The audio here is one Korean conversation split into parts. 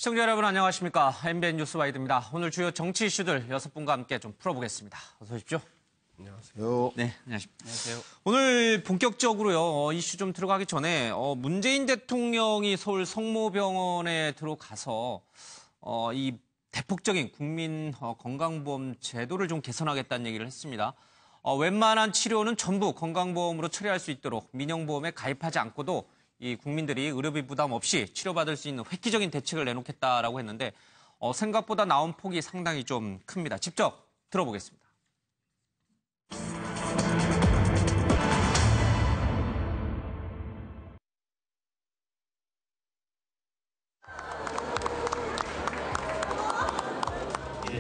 시청자 여러분 안녕하십니까. MBN 뉴스 와이드입니다. 오늘 주요 정치 이슈들 6분과 함께 좀 풀어보겠습니다. 어서 오십시오. 안녕하세요. 네, 안녕하십니까. 오늘 본격적으로요, 이슈 좀 들어가기 전에, 문재인 대통령이 서울 성모병원에 들어가서, 이 대폭적인 국민 건강보험 제도를 좀 개선하겠다는 얘기를 했습니다. 웬만한 치료는 전부 건강보험으로 처리할 수 있도록 민영보험에 가입하지 않고도 이 국민들이 의료비 부담 없이 치료받을 수 있는 획기적인 대책을 내놓겠다라고 했는데, 생각보다 나온 폭이 상당히 좀 큽니다. 직접 들어보겠습니다.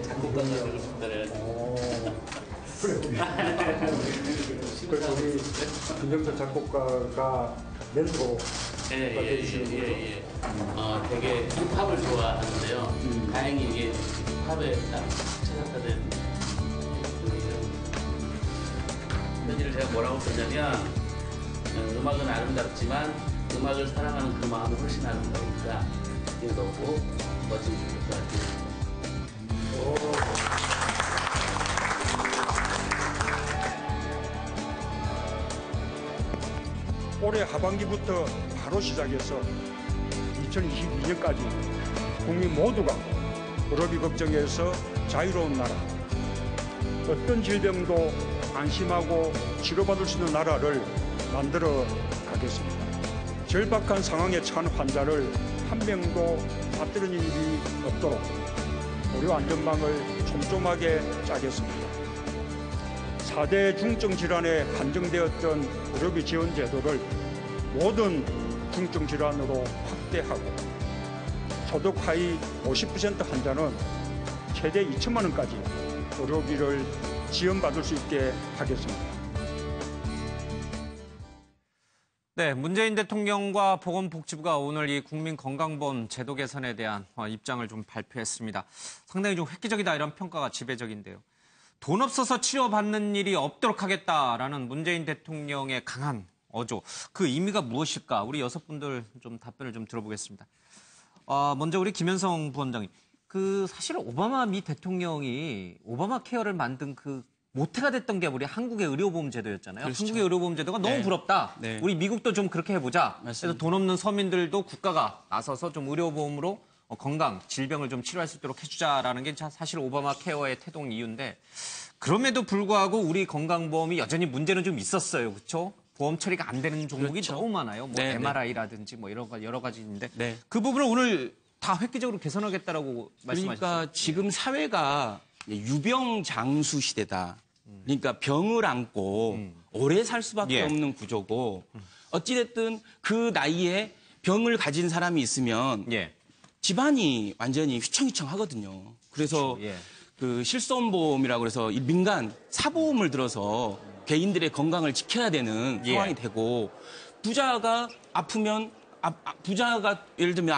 작곡가가 되고 싶다래. 그래서 우리 김정철 작곡가가 멘토가 되시는 거죠? 되게 힙합을 좋아하는데요. 다행히 이게 힙합에 딱 최적화된 편지를 제가 뭐라고 썼냐면, 음악은 아름답지만 음악을 사랑하는 그 마음이 훨씬 아름다우니까 이게 너무 멋진 작곡가 같아요. 올해 하반기부터 바로 시작해서 2022년까지 국민 모두가 의료비 걱정에서 자유로운 나라, 어떤 질병도 안심하고 치료받을 수 있는 나라를 만들어 가겠습니다. 절박한 상황에 처한 환자를 한 명도 빠뜨리는 일이 없도록 의료 안전망을 촘촘하게 짜겠습니다. 4대 중증 질환에 판정되었던 의료비 지원 제도를 모든 중증 질환으로 확대하고 소득 하위 50% 환자는 최대 2천만 원까지 의료비를 지원받을 수 있게 하겠습니다. 네, 문재인 대통령과 보건복지부가 오늘 이 국민건강보험 제도 개선에 대한 입장을 좀 발표했습니다. 상당히 좀 획기적이다 이런 평가가 지배적인데요. 돈 없어서 치료받는 일이 없도록 하겠다라는 문재인 대통령의 강한 어조. 그 의미가 무엇일까? 우리 6분들 좀 답변을 좀 들어보겠습니다. 먼저 우리 김현성 부원장님. 사실 오바마 미 대통령이 오바마 케어를 만든 모태가 됐던 게 우리 한국의 의료보험 제도였잖아요. 그렇죠. 한국의 의료보험 제도가 너무 부럽다. 네. 우리 미국도 좀 그렇게 해보자. 맞습니다. 그래서 돈 없는 서민들도 국가가 나서서 좀 의료보험으로 건강, 질병을 좀 치료할 수 있도록 해주자라는 게 사실 오바마 케어의 태동 이유인데 그럼에도 불구하고 우리 건강보험이 여전히 문제는 좀 있었어요. 그렇죠? 보험 처리가 안 되는 종목이 그렇죠. 너무 많아요. 뭐 네, MRI라든지 뭐 이런 여러 가지 있는데 네. 그 부분을 오늘 다 획기적으로 개선하겠다라고 말씀하셨어요. 그러니까 지금 사회가 유병장수 시대다. 그러니까 병을 안고 오래 살 수밖에 예. 없는 구조고 어찌됐든 그 나이에 병을 가진 사람이 있으면 예. 집안이 완전히 휘청휘청하거든요. 그래서 예. 실손보험이라고 해서 이 민간 사보험을 들어서 개인들의 건강을 지켜야 되는 예. 상황이 되고 부자가 아프면 부자가 예를 들면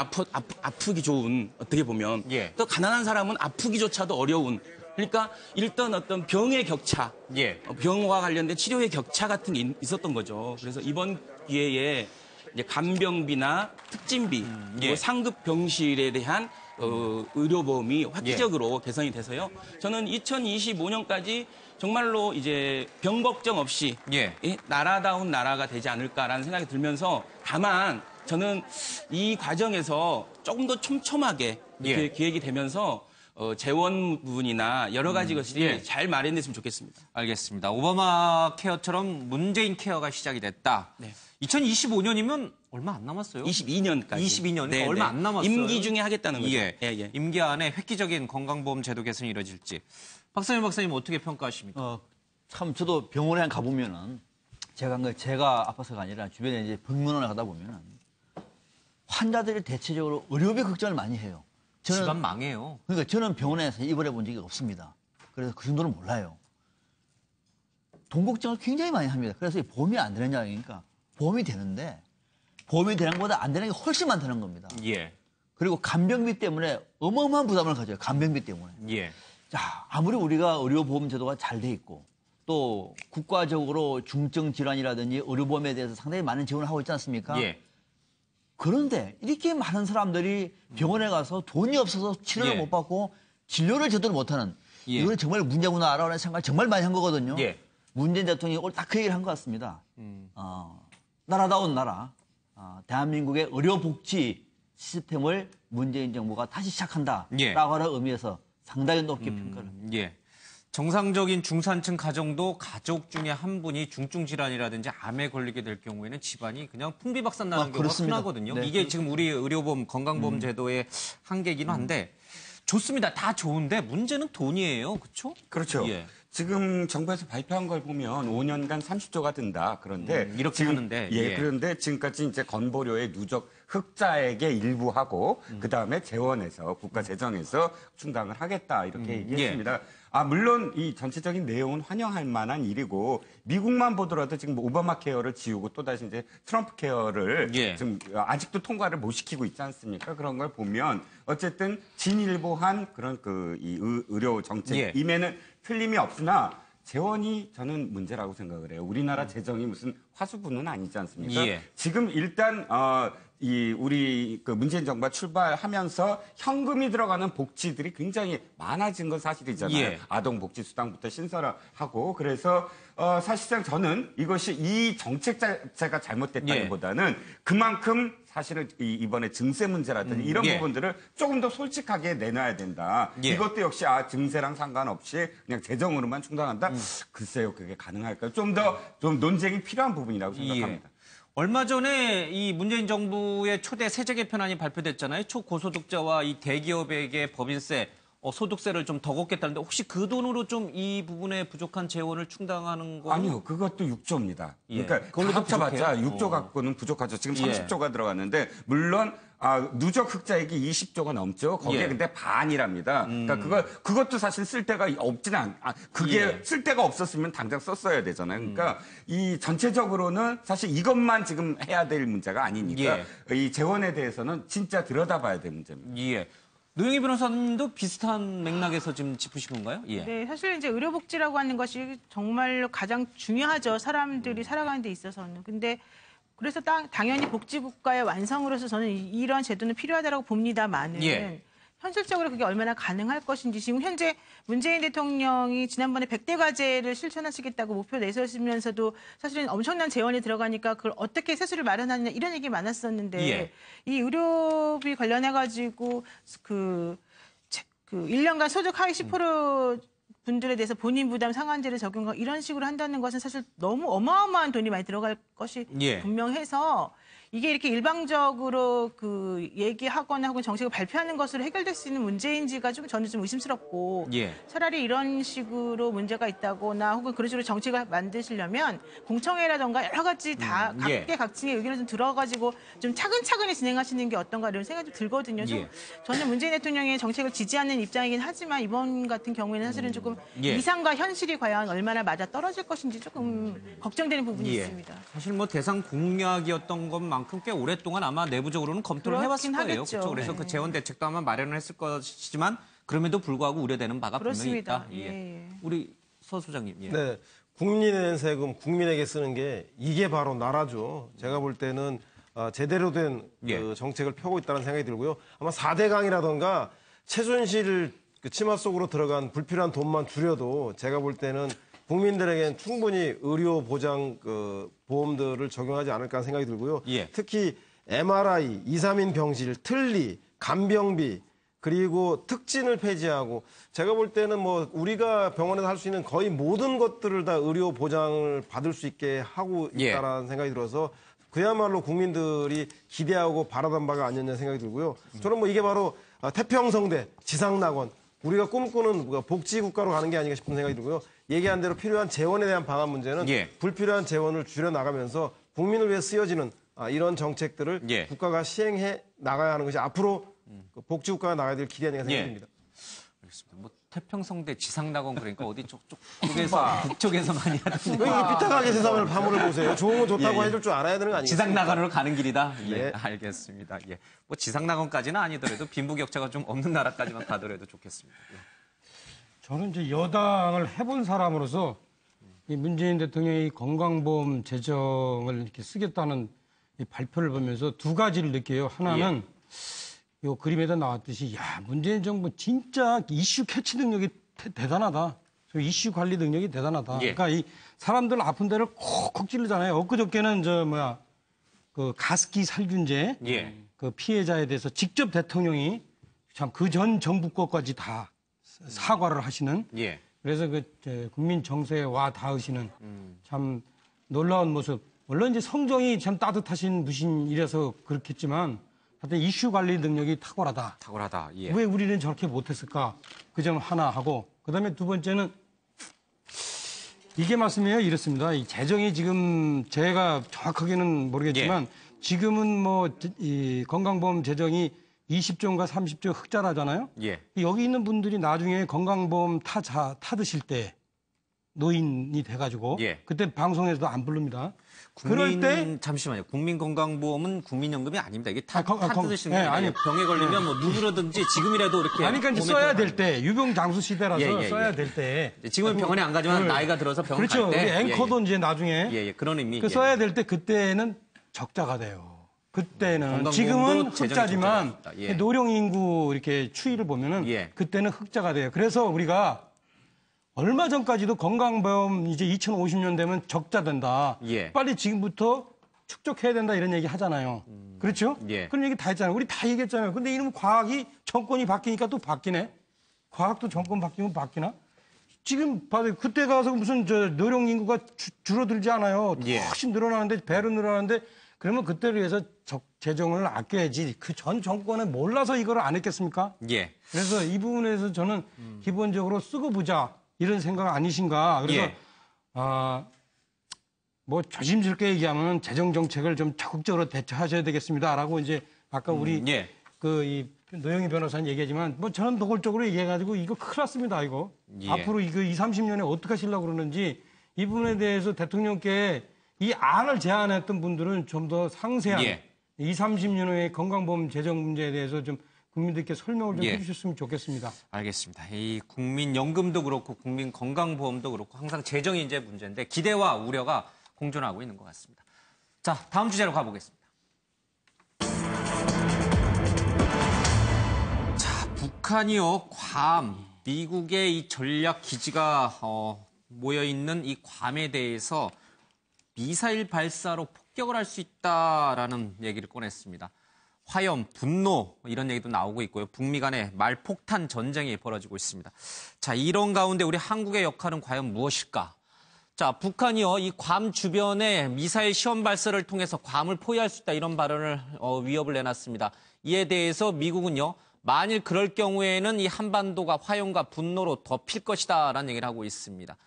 아프기 좋은 어떻게 보면 예. 또 가난한 사람은 아프기조차도 어려운 그러니까 일단 어떤 병의 격차, 예. 병과 관련된 치료의 격차 같은 게 있었던 거죠. 그래서 이번 기회에 이제 간병비나 특진비, 그리고 예. 상급 병실에 대한 의료보험이 획기적으로 개선이 돼서요. 저는 2025년까지 정말로 이제 병 걱정 없이 예. 나라다운 나라가 되지 않을까라는 생각이 들면서 다만 저는 이 과정에서 조금 더 촘촘하게 이렇게 예. 기획이 되면서 재원 부분이나 여러 가지 것이 예. 잘 마련됐으면 좋겠습니다. 알겠습니다. 오바마 케어처럼 문재인 케어가 시작이 됐다. 네. 2025년이면 얼마 안 남았어요. 22년까지. 22년, 네, 얼마 네. 안 남았어요. 임기 중에 하겠다는 거죠. 예. 예. 임기 안에 획기적인 건강보험 제도 개선이 이뤄질지. 박사님 어떻게 평가하십니까? 참 저도 병원에 가보면은 제가 아파서가 아니라 주변에 이제 병문안에 가다 보면은 환자들이 대체적으로 의료비 걱정을 많이 해요. 집안 망해요. 그러니까 저는 병원에서 입원해 본 적이 없습니다. 그래서 그 정도는 몰라요. 돈 걱정을 굉장히 많이 합니다. 그래서 보험이 안 되느냐 그러니까 보험이 되는데 보험이 되는 것보다 안 되는 게 훨씬 많다는 겁니다. 예. 그리고 간병비 때문에 어마어마한 부담을 가져요. 간병비 때문에. 예. 자, 아무리 우리가 의료보험 제도가 잘 돼 있고 또 국가적으로 중증 질환이라든지 의료보험에 대해서 상당히 많은 지원을 하고 있지 않습니까? 예. 그런데 이렇게 많은 사람들이 병원에 가서 돈이 없어서 치료를 예. 못 받고 진료를 제대로 못하는 예. 이거는 정말 문제구나라는 생각을 정말 많이 한 거거든요. 예. 문재인 대통령이 오늘 딱 그 얘기를 한 것 같습니다. 나라다운 나라, 대한민국의 의료복지 시스템을 문재인 정부가 다시 시작한다라고 예. 하는 의미에서 상당히 높게 평가를 합니다. 예. 정상적인 중산층 가정도 가족 중에 한 분이 중증 질환이라든지 암에 걸리게 될 경우에는 집안이 그냥 풍비박산 나는 경우가 그렇습니다. 흔하거든요. 네. 이게 지금 우리 의료보험, 건강보험 제도의 한계이긴 한데 좋습니다. 다 좋은데 문제는 돈이에요. 그렇죠? 그렇죠. 예. 지금 정부에서 발표한 걸 보면 5년간 30조가 든다. 그런데 이렇게 지금, 하는데, 예, 예. 그런데 지금까지 이제 건보료의 누적 흑자액의 일부 하고 그다음에 재원에서 국가 재정에서 충당을 하겠다 이렇게 얘기했습니다. 물론 이 전체적인 내용은 환영할 만한 일이고 미국만 보더라도 지금 오바마 케어를 지우고 또다시 이제 트럼프 케어를 예. 지금 아직도 통과를 못 시키고 있지 않습니까? 그런 걸 보면 어쨌든 진일보한 그런 이 의료 정책임에는 틀림이 없으나 재원이 저는 문제라고 생각을 해요. 우리나라 재정이 무슨 화수분은 아니지 않습니까? 예. 지금 일단 우리 문재인 정부가 출발하면서 현금이 들어가는 복지들이 굉장히 많아진 건 사실이잖아요. 예. 아동복지수당부터 신설하고 그래서 사실상 저는 이것이 이 정책 자체가 잘못됐다기보다는 그만큼 사실은 이번에 증세 문제라든지 이런 예. 부분들을 조금 더 솔직하게 내놔야 된다. 예. 이것도 역시 증세랑 상관없이 그냥 재정으로만 충당한다. 글쎄요, 그게 가능할까요? 좀 논쟁이 필요한 부분이라고 생각합니다. 얼마 전에 이 문재인 정부의 초대 세제 개편안이 발표됐잖아요. 초고소득자와 이 대기업에게 법인세, 소득세를 좀 더 걷겠다는데 혹시 그 돈으로 좀 이 부분에 부족한 재원을 충당하는 거 아니요, 그것도 6조입니다. 예. 그러니까 그걸로도 다 합쳐봤자 부족해요? 6조 갖고는 부족하죠. 지금 예. 30조가 들어갔는데 물론 누적 흑자액이 20조가 넘죠. 거기에 예. 근데 반이랍니다. 그러니까 그것도 사실 쓸 데가 없지는 그게 예. 쓸 데가 없었으면 당장 썼어야 되잖아요. 그러니까 이 전체적으로는 사실 이것만 지금 해야 될 문제가 아니니까 이 재원에 대해서는 진짜 들여다봐야 될 문제입니다. 예. 노영희 변호사님도 비슷한 맥락에서 지금 짚으신 건가요? 예. 네, 사실 이제 의료복지라고 하는 것이 정말로 가장 중요하죠. 사람들이 살아가는 데 있어서는. 근데 그래서 당연히 복지국가의 완성으로서 저는 이런 제도는 필요하다고 봅니다만은 예. 현실적으로 그게 얼마나 가능할 것인지 지금 현재 문재인 대통령이 지난번에 100대 과제를 실천하시겠다고 목표 내세우시면서도 사실은 엄청난 재원이 들어가니까 그걸 어떻게 세수를 마련하느냐 이런 얘기 많았었는데 예. 이 의료비 관련해가지고 그 1년간 소득 하위 10% 분들에 대해서 본인 부담 상한제를 적용하고 이런 식으로 한다는 것은 사실 너무 어마어마한 돈이 많이 들어갈 것이 예. 분명해서 이게 이렇게 일방적으로 얘기하거나 혹은 정책을 발표하는 것으로 해결될 수 있는 문제인지가 저는 좀 의심스럽고 예. 차라리 이런 식으로 문제가 있다거나 혹은 그런 식으로 정책을 만드시려면 공청회라든가 여러 가지 다 예. 각계각층의 의견을 좀 들어가지고 좀 차근차근히 진행하시는 게 어떤가 이런 생각이 좀 들거든요. 예. 저는 문재인 대통령의 정책을 지지하는 입장이긴 하지만 이번 같은 경우에는 사실은 조금 예. 이상과 현실이 과연 얼마나 맞아 떨어질 것인지 조금 걱정되는 부분이 예. 있습니다. 사실 뭐 대상 공약이었던 것만큼 꽤 오랫동안 아마 내부적으로는 검토를 해왔을 그렇긴 거예요. 하겠죠. 그렇죠? 그래서 네. 그 재원 대책도 아마 마련을 했을 것이지만 그럼에도 불구하고 우려되는 바가 그렇습니다. 분명히 있다. 예, 예. 우리 서 소장님. 예. 네. 국민이 낸 세금 국민에게 쓰는 게 이게 바로 나라죠. 제가 볼 때는 제대로 된 예. 그 정책을 펴고 있다는 생각이 들고요. 아마 4대강이라던가 최순실 그 치마 속으로 들어간 불필요한 돈만 줄여도 제가 볼 때는 국민들에겐 충분히 의료 보장 보험들을 적용하지 않을까 하는 생각이 들고요. 예. 특히 MRI, 2, 3인 병실, 틀니, 간병비 그리고 특진을 폐지하고 제가 볼 때는 뭐 우리가 병원에서 할 수 있는 거의 모든 것들을 다 의료 보장을 받을 수 있게 하고 있다라는 생각이 들어서 그야말로 국민들이 기대하고 바라던 바가 아니었냐 생각이 들고요. 저는 뭐 이게 바로 태평성대, 지상낙원 우리가 꿈꾸는 복지국가로 가는 게 아닌가 싶은 생각이 들고요. 얘기한 대로 필요한 재원에 대한 방안 문제는 예. 불필요한 재원을 줄여나가면서 국민을 위해 쓰여지는 이런 정책들을 예. 국가가 시행해 나가야 하는 것이 앞으로 복지국가가 나가야 될 길이 아닌가 생각합니다. 알겠습니다. 뭐 태평성대 지상낙원 그러니까 어디 쪽에서 북쪽에서 많이 하던 왜 이렇게 삐딱하게 세상을 파문을 보세요? 좋은 거 좋다고 예, 예. 해줄 줄 알아야 되는 거 아니겠습니까? 지상낙원으로 가는 길이다. 예, 예. 알겠습니다. 예. 뭐 지상낙원까지는 아니더라도 빈부격차가 좀 없는 나라까지만 가더라도 좋겠습니다. 예. 저는 이제 여당을 해본 사람으로서 이 문재인 대통령이 건강보험 재정을 이렇게 쓰겠다는 이 발표를 보면서 두 가지를 느껴요. 하나는 요 그림에다 나왔듯이 야 문재인 정부 진짜 이슈 캐치 능력이 대단하다. 이슈 관리 능력이 대단하다. 그러니까 이 사람들 아픈 데를 콕콕 찌르잖아요. 엊그저께는 그 가습기 살균제 그 피해자에 대해서 직접 대통령이 참 그 전 정부 것까지 다 사과를 하시는. 그래서 그 국민 정서에 와 닿으시는 참 놀라운 모습. 물론 이제 성정이 참 따뜻하신 분이라서 그렇겠지만 하여튼 이슈 관리 능력이 탁월하다. 왜 우리는 저렇게 못했을까? 그 점 하나 하고 그다음에 두 번째는 이게 말씀이에요. 이렇습니다. 이 재정이 지금 제가 정확하게는 모르겠지만 지금은 뭐 이 건강보험 재정이 20조인가 30조 흑자라잖아요. 여기 있는 분들이 나중에 건강보험 타드실 때 노인이 돼가지고 그때 방송에서도 안 부릅니다. 그럴 때 잠시만요. 국민건강보험은 국민연금이 아닙니다. 이게 타드시는 게 아니에요. 병에 걸리면 뭐 누구라든지 지금이라도 이렇게 그러니까 이제 써야 될 때 유병장수 시대라서 써야 될 때 지금은 병원에 안 가지만 나이가 들어서 병원 그렇죠. 갈 때 우리 앵커도 이제 나중에 그런 의미 써야 될 때 그때는 적자가 돼요. 그때는 지금은 흑자지만 노령 인구 이렇게 추이를 보면은 그때는 흑자가 돼요. 그래서 우리가 얼마 전까지도 건강보험 이제 2050년 되면 적자 된다. 빨리 지금부터 축적해야 된다 이런 얘기 하잖아요. 그렇죠? 그런 얘기 다 했잖아요. 우리 다 얘기했잖아요. 근데 이놈 과학이 정권이 바뀌니까 또 바뀌네. 과학도 정권 바뀌면 바뀌나? 지금 봐도 그때 가서 무슨 노령 인구가 줄어들지 않아요. 훨씬 늘어나는데 배로 늘어나는데 그러면 그때를 위해서 재정을 아껴야지. 그 전 정권은 몰라서 이걸 안 했겠습니까? 그래서 이 부분에서 저는 기본적으로 쓰고 보자. 이런 생각 아니신가. 그래서 뭐 조심스럽게 얘기하면 재정 정책을 좀 적극적으로 대처하셔야 되겠습니다라고 이제 아까 우리 이 노영희 변호사님 얘기하지만 뭐 저는 노골적으로 얘기해가지고 이거 큰일 났습니다. 이거 앞으로 이거 20, 30년에 어떻게 하시려고 그러는지 이 부분에 대해서 대통령께 이 안을 제안했던 분들은 좀 더 상세한 20, 30년 후의 건강보험 재정 문제에 대해서 좀 국민들께 설명을 좀 해주셨으면 좋겠습니다. 알겠습니다. 이 국민연금도 그렇고 국민건강보험도 그렇고 항상 재정이 이제 문제인데 기대와 우려가 공존하고 있는 것 같습니다. 자, 다음 주제로 가보겠습니다. 자, 북한이요, 괌, 미국의 이 전략 기지가 모여있는 이 괌에 대해서 미사일 발사로 폭격을 할 수 있다라는 얘기를 꺼냈습니다. 화염, 분노 이런 얘기도 나오고 있고요. 북미 간의 말폭탄 전쟁이 벌어지고 있습니다. 자, 이런 가운데 우리 한국의 역할은 과연 무엇일까? 자, 북한이요, 이 괌 주변에 미사일 시험 발사를 통해서 괌을 포위할 수 있다 이런 발언을 위협을 내놨습니다. 이에 대해서 미국은요, 만일 그럴 경우에는 이 한반도가 화염과 분노로 덮일 것이다라는 얘기를 하고 있습니다.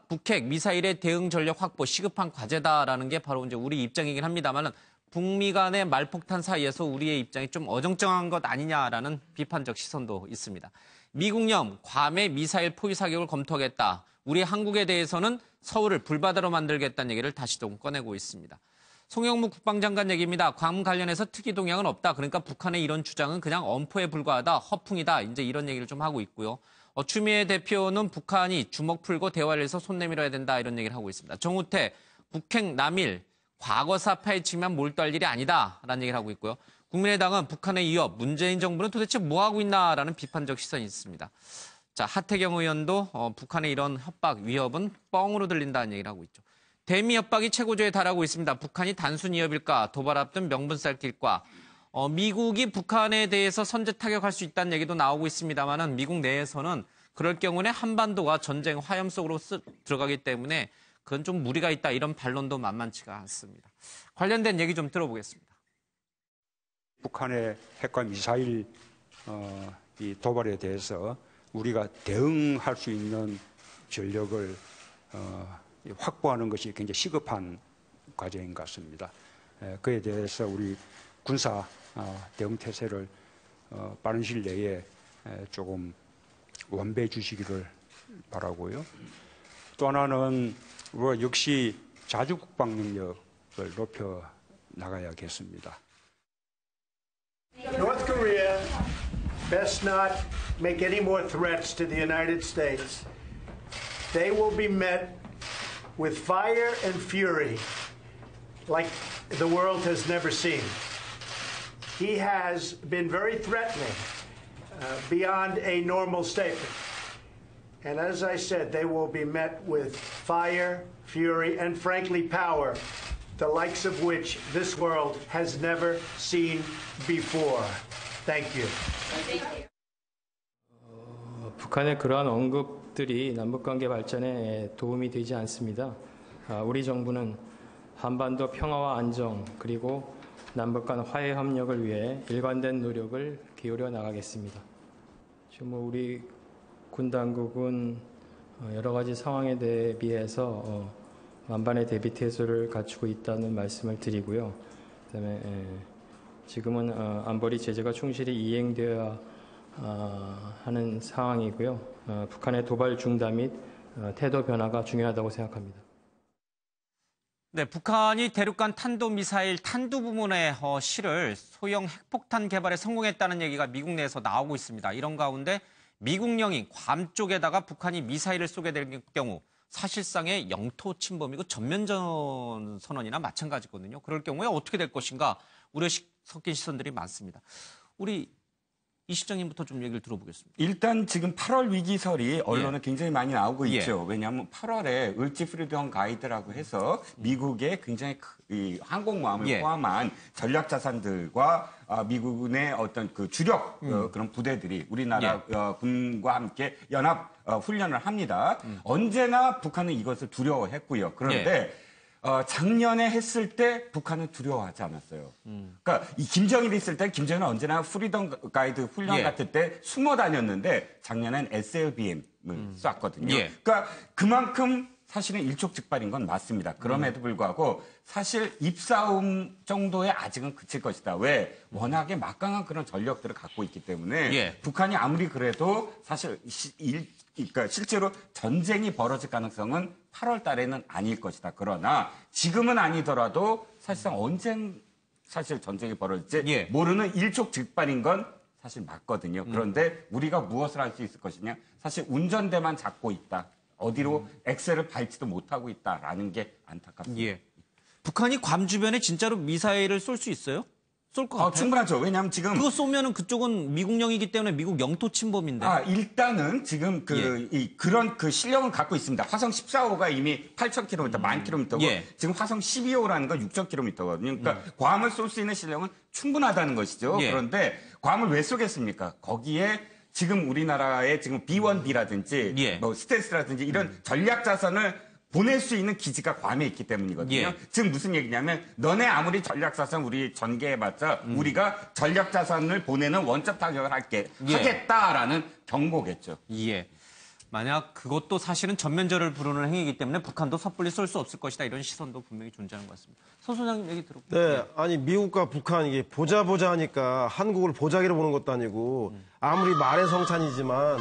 북핵 미사일의 대응 전력 확보 시급한 과제다라는 게 바로 이제 우리 입장이긴 합니다만은. 북미 간의 말폭탄 사이에서 우리의 입장이 좀 어정쩡한 것 아니냐라는 비판적 시선도 있습니다. 미국령 괌의 미사일 포위 사격을 검토하겠다. 우리 한국에 대해서는 서울을 불바다로 만들겠다는 얘기를 다시 좀 꺼내고 있습니다. 송영무 국방장관 얘기입니다. 괌 관련해서 특이 동향은 없다. 그러니까 북한의 이런 주장은 그냥 엄포에 불과하다. 허풍이다. 이제 이런 얘기를 좀 하고 있고요. 추미애 대표는 북한이 주먹 풀고 대화를 해서 손 내밀어야 된다. 이런 얘기를 하고 있습니다. 정우택, 북핵 남일. 과거사 파헤치면 몰두할 일이 아니다라는 얘기를 하고 있고요. 국민의당은 북한의 위협, 문재인 정부는 도대체 뭐하고 있나라는 비판적 시선이 있습니다. 자, 하태경 의원도 북한의 이런 협박, 위협은 뻥으로 들린다는 얘기를 하고 있죠. 대미 협박이 최고조에 달하고 있습니다. 북한이 단순 위협일까, 도발 앞둔 명분 쌓길까. 미국이 북한에 대해서 선제 타격할 수 있다는 얘기도 나오고 있습니다만 미국 내에서는 그럴 경우에 한반도가 전쟁 화염 속으로 들어가기 때문에 그건 좀 무리가 있다 이런 반론도 만만치가 않습니다. 관련된 얘기 좀 들어보겠습니다. 북한의 핵과 미사일 이 도발에 대해서 우리가 대응할 수 있는 전력을 확보하는 것이 굉장히 시급한 과제인 것 같습니다. 그에 대해서 우리 군사 대응 태세를 빠른 시일 내에 조금 완배해 주시기를 바라고요. 또 하나는 우리가 역시 자주 국방 능력을 높여 나가야겠습니다. North Korea best not make any more threats to the United States. They will be met with fire and fury like the world has never seen. He has been very threatening beyond a normal statement. And as I said, they will be met with fire, fury, and frankly, power, the likes of which this world has never seen before. Thank you. 북한의 그러한 언급들이 남북관계 발전에 도움이 되지 않습니다. 우리 정부는 한반도 평화와 안정 그리고 남북 간 화해 협력을 위해 일관된 노력을 기울여 나가겠습니다. 지금 우리 군 당국은 여러 가지 상황에 대비해서 만반의 대비 태세를 갖추고 있다는 말씀을 드리고요. 그다음에 지금은 안보리 제재가 충실히 이행되어야 하는 상황이고요. 북한의 도발 중단 및 태도 변화가 중요하다고 생각합니다. 네, 북한이 대륙간 탄도미사일 탄두 부문에 실을 소형 핵폭탄 개발에 성공했다는 얘기가 미국 내에서 나오고 있습니다. 이런 가운데 미국령이 괌 쪽에다가 북한이 미사일을 쏘게 될 경우 사실상의 영토 침범이고 전면전 선언이나 마찬가지거든요. 그럴 경우에 어떻게 될 것인가 우려 섞인 시선들이 많습니다. 우리 이 시장님부터 좀 얘기를 들어보겠습니다. 일단 지금 8월 위기설이 언론에 굉장히 많이 나오고 있죠. 왜냐하면 8월에 을지 프리덤 가이드라고 해서 미국의 굉장히 이 항공모함을 포함한 전략 자산들과 미국의 어떤 그 주력 그런 부대들이 우리나라 군과 함께 연합 훈련을 합니다. 언제나 북한은 이것을 두려워했고요. 그런데 작년에 했을 때 북한은 두려워하지 않았어요. 그러니까 이 김정일이 있을 때 김정일은 언제나 프리덤 가이드 훈련 같을 때 숨어 다녔는데 작년엔 SLBM을 쐈거든요. 그러니까 그만큼 사실은 일촉즉발인 건 맞습니다. 그럼에도 불구하고 사실 입싸움 정도에 아직은 그칠 것이다. 왜? 워낙에 막강한 그런 전력들을 갖고 있기 때문에 북한이 아무리 그래도 사실 그러니까 실제로 전쟁이 벌어질 가능성은 8월 달에는 아닐 것이다. 그러나 지금은 아니더라도 사실상 언젠 사실 전쟁이 벌어질지 모르는 일촉즉발인 건 사실 맞거든요. 그런데 우리가 무엇을 할 수 있을 것이냐? 사실 운전대만 잡고 있다. 어디로 엑셀을 밟지도 못하고 있다라는 게 안타깝습니다. 북한이 괌 주변에 진짜로 미사일을 쏠 수 있어요? 쏠 것 같아요? 충분하죠. 왜냐하면 지금 그거 쏘면은 그쪽은 미국령이기 때문에 미국 영토 침범인데. 일단은 지금 그런 그 실력은 갖고 있습니다. 화성 14호가 이미 8,000km, 10,000km고 지금 화성 12호라는 건 6,000km거든요. 그러니까 괌을 쏠 수 있는 실력은 충분하다는 것이죠. 그런데 괌을 왜 쏘겠습니까? 거기에 지금 우리나라의 지금 B1B라든지 뭐 스텔스라든지 이런 전략 자산을 보낼 수 있는 기지가 괌에 있기 때문이거든요. 지금 무슨 얘기냐면 너네 아무리 전략 자산 우리 전개해봤자 우리가 전략 자산을 보내는 원점 타격을 하겠다라는 경고겠죠. 만약 그것도 사실은 전면전을 부르는 행위이기 때문에 북한도 섣불리 쏠 수 없을 것이다. 이런 시선도 분명히 존재하는 것 같습니다. 서 소장님 얘기 들어볼게요. 네, 아니 미국과 북한 이게 보자 하니까 한국을 보자기로 보는 것도 아니고 아무리 말의 성찬이지만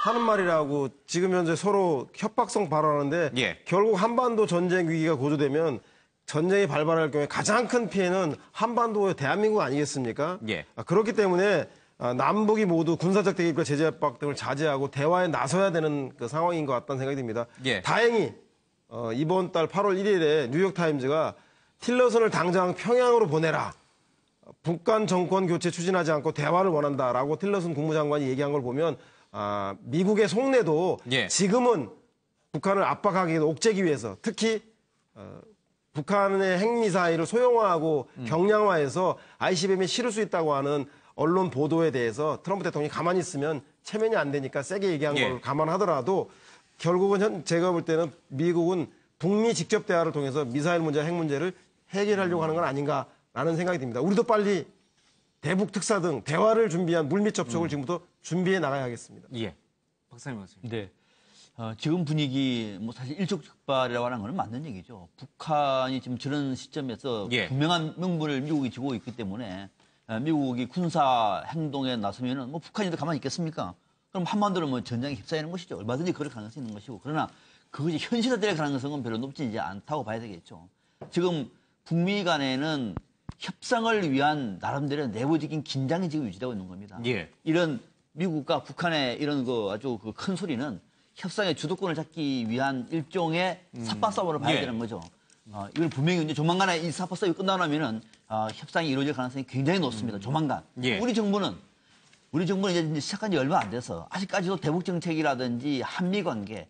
하는 말이라고 지금 현재 서로 협박성 발언하는데 결국 한반도 전쟁 위기가 고조되면 전쟁이 발발할 경우에 가장 큰 피해는 한반도의 대한민국 아니겠습니까? 그렇기 때문에 남북이 모두 군사적 대립과 제재 압박 등을 자제하고 대화에 나서야 되는 그 상황인 것 같다는 생각이 듭니다. 다행히 이번 달 8월 1일에 뉴욕타임즈가 틸러슨을 당장 평양으로 보내라. 북한 정권 교체 추진하지 않고 대화를 원한다라고 틸러슨 국무장관이 얘기한 걸 보면 미국의 속내도 지금은 북한을 압박하기 옥죄기 위해서 특히 북한의 핵미사일을 소형화하고 경량화해서 ICBM에 실을 수 있다고 하는 언론 보도에 대해서 트럼프 대통령이 가만히 있으면 체면이 안 되니까 세게 얘기한 걸 감안하더라도 결국은 제가 볼 때는 미국은 북미 직접 대화를 통해서 미사일 문제, 핵 문제를 해결하려고 하는 건 아닌가라는 생각이 듭니다. 우리도 빨리 대북 특사 등 대화를 준비한 물밑 접촉을 지금부터 준비해 나가야겠습니다. 박사님 말씀. 네. 지금 분위기 뭐 사실 일촉즉발이라고 하는 건 맞는 얘기죠. 북한이 지금 저런 시점에서 분명한 명분을 미국이 지고 있기 때문에 미국이 군사 행동에 나서면은 뭐 북한이도 가만히 있겠습니까? 그럼 한반도를 뭐 전쟁에 휩싸이는 것이죠. 얼마든지 그럴 가능성이 있는 것이고. 그러나 그것이 현실화될 가능성은 별로 높지 않다고 봐야 되겠죠. 지금 북미 간에는 협상을 위한 나름대로 내부적인 긴장이 지금 유지되고 있는 겁니다. 이런 미국과 북한의 이런 아주 큰 소리는 협상의 주도권을 잡기 위한 일종의 삽박싸움으로 봐야 되는 거죠. 이건 분명히 이제 조만간에 이 사법 싸움이 끝나면은 협상이 이루어질 가능성이 굉장히 높습니다. 조만간. 예. 우리 정부는 이제 시작한 지 얼마 안 돼서 아직까지도 대북 정책이라든지 한미 관계,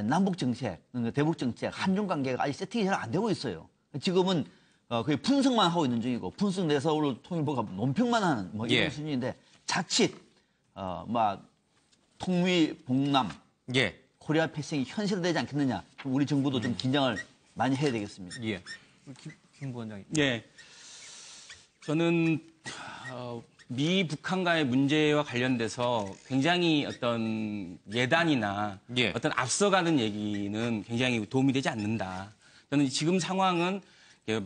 남북 정책, 대북 정책, 한중 관계가 아직 세팅이 잘 안 되고 있어요. 지금은 거의 분석만 하고 있는 중이고 분석 내서 오늘 통일부가 논평만 하는 뭐 이런 예. 수준인데 자칫 통미 봉남, 예. 코리아 패싱이 현실화되지 않겠느냐. 그럼 우리 정부도 좀 긴장을 많이 해야 되겠습니다. 예. 김 부원장님. 예. 저는 미 북한과의 문제와 관련돼서 굉장히 어떤 예단이나 예. 어떤 앞서가는 얘기는 굉장히 도움이 되지 않는다. 저는 지금 상황은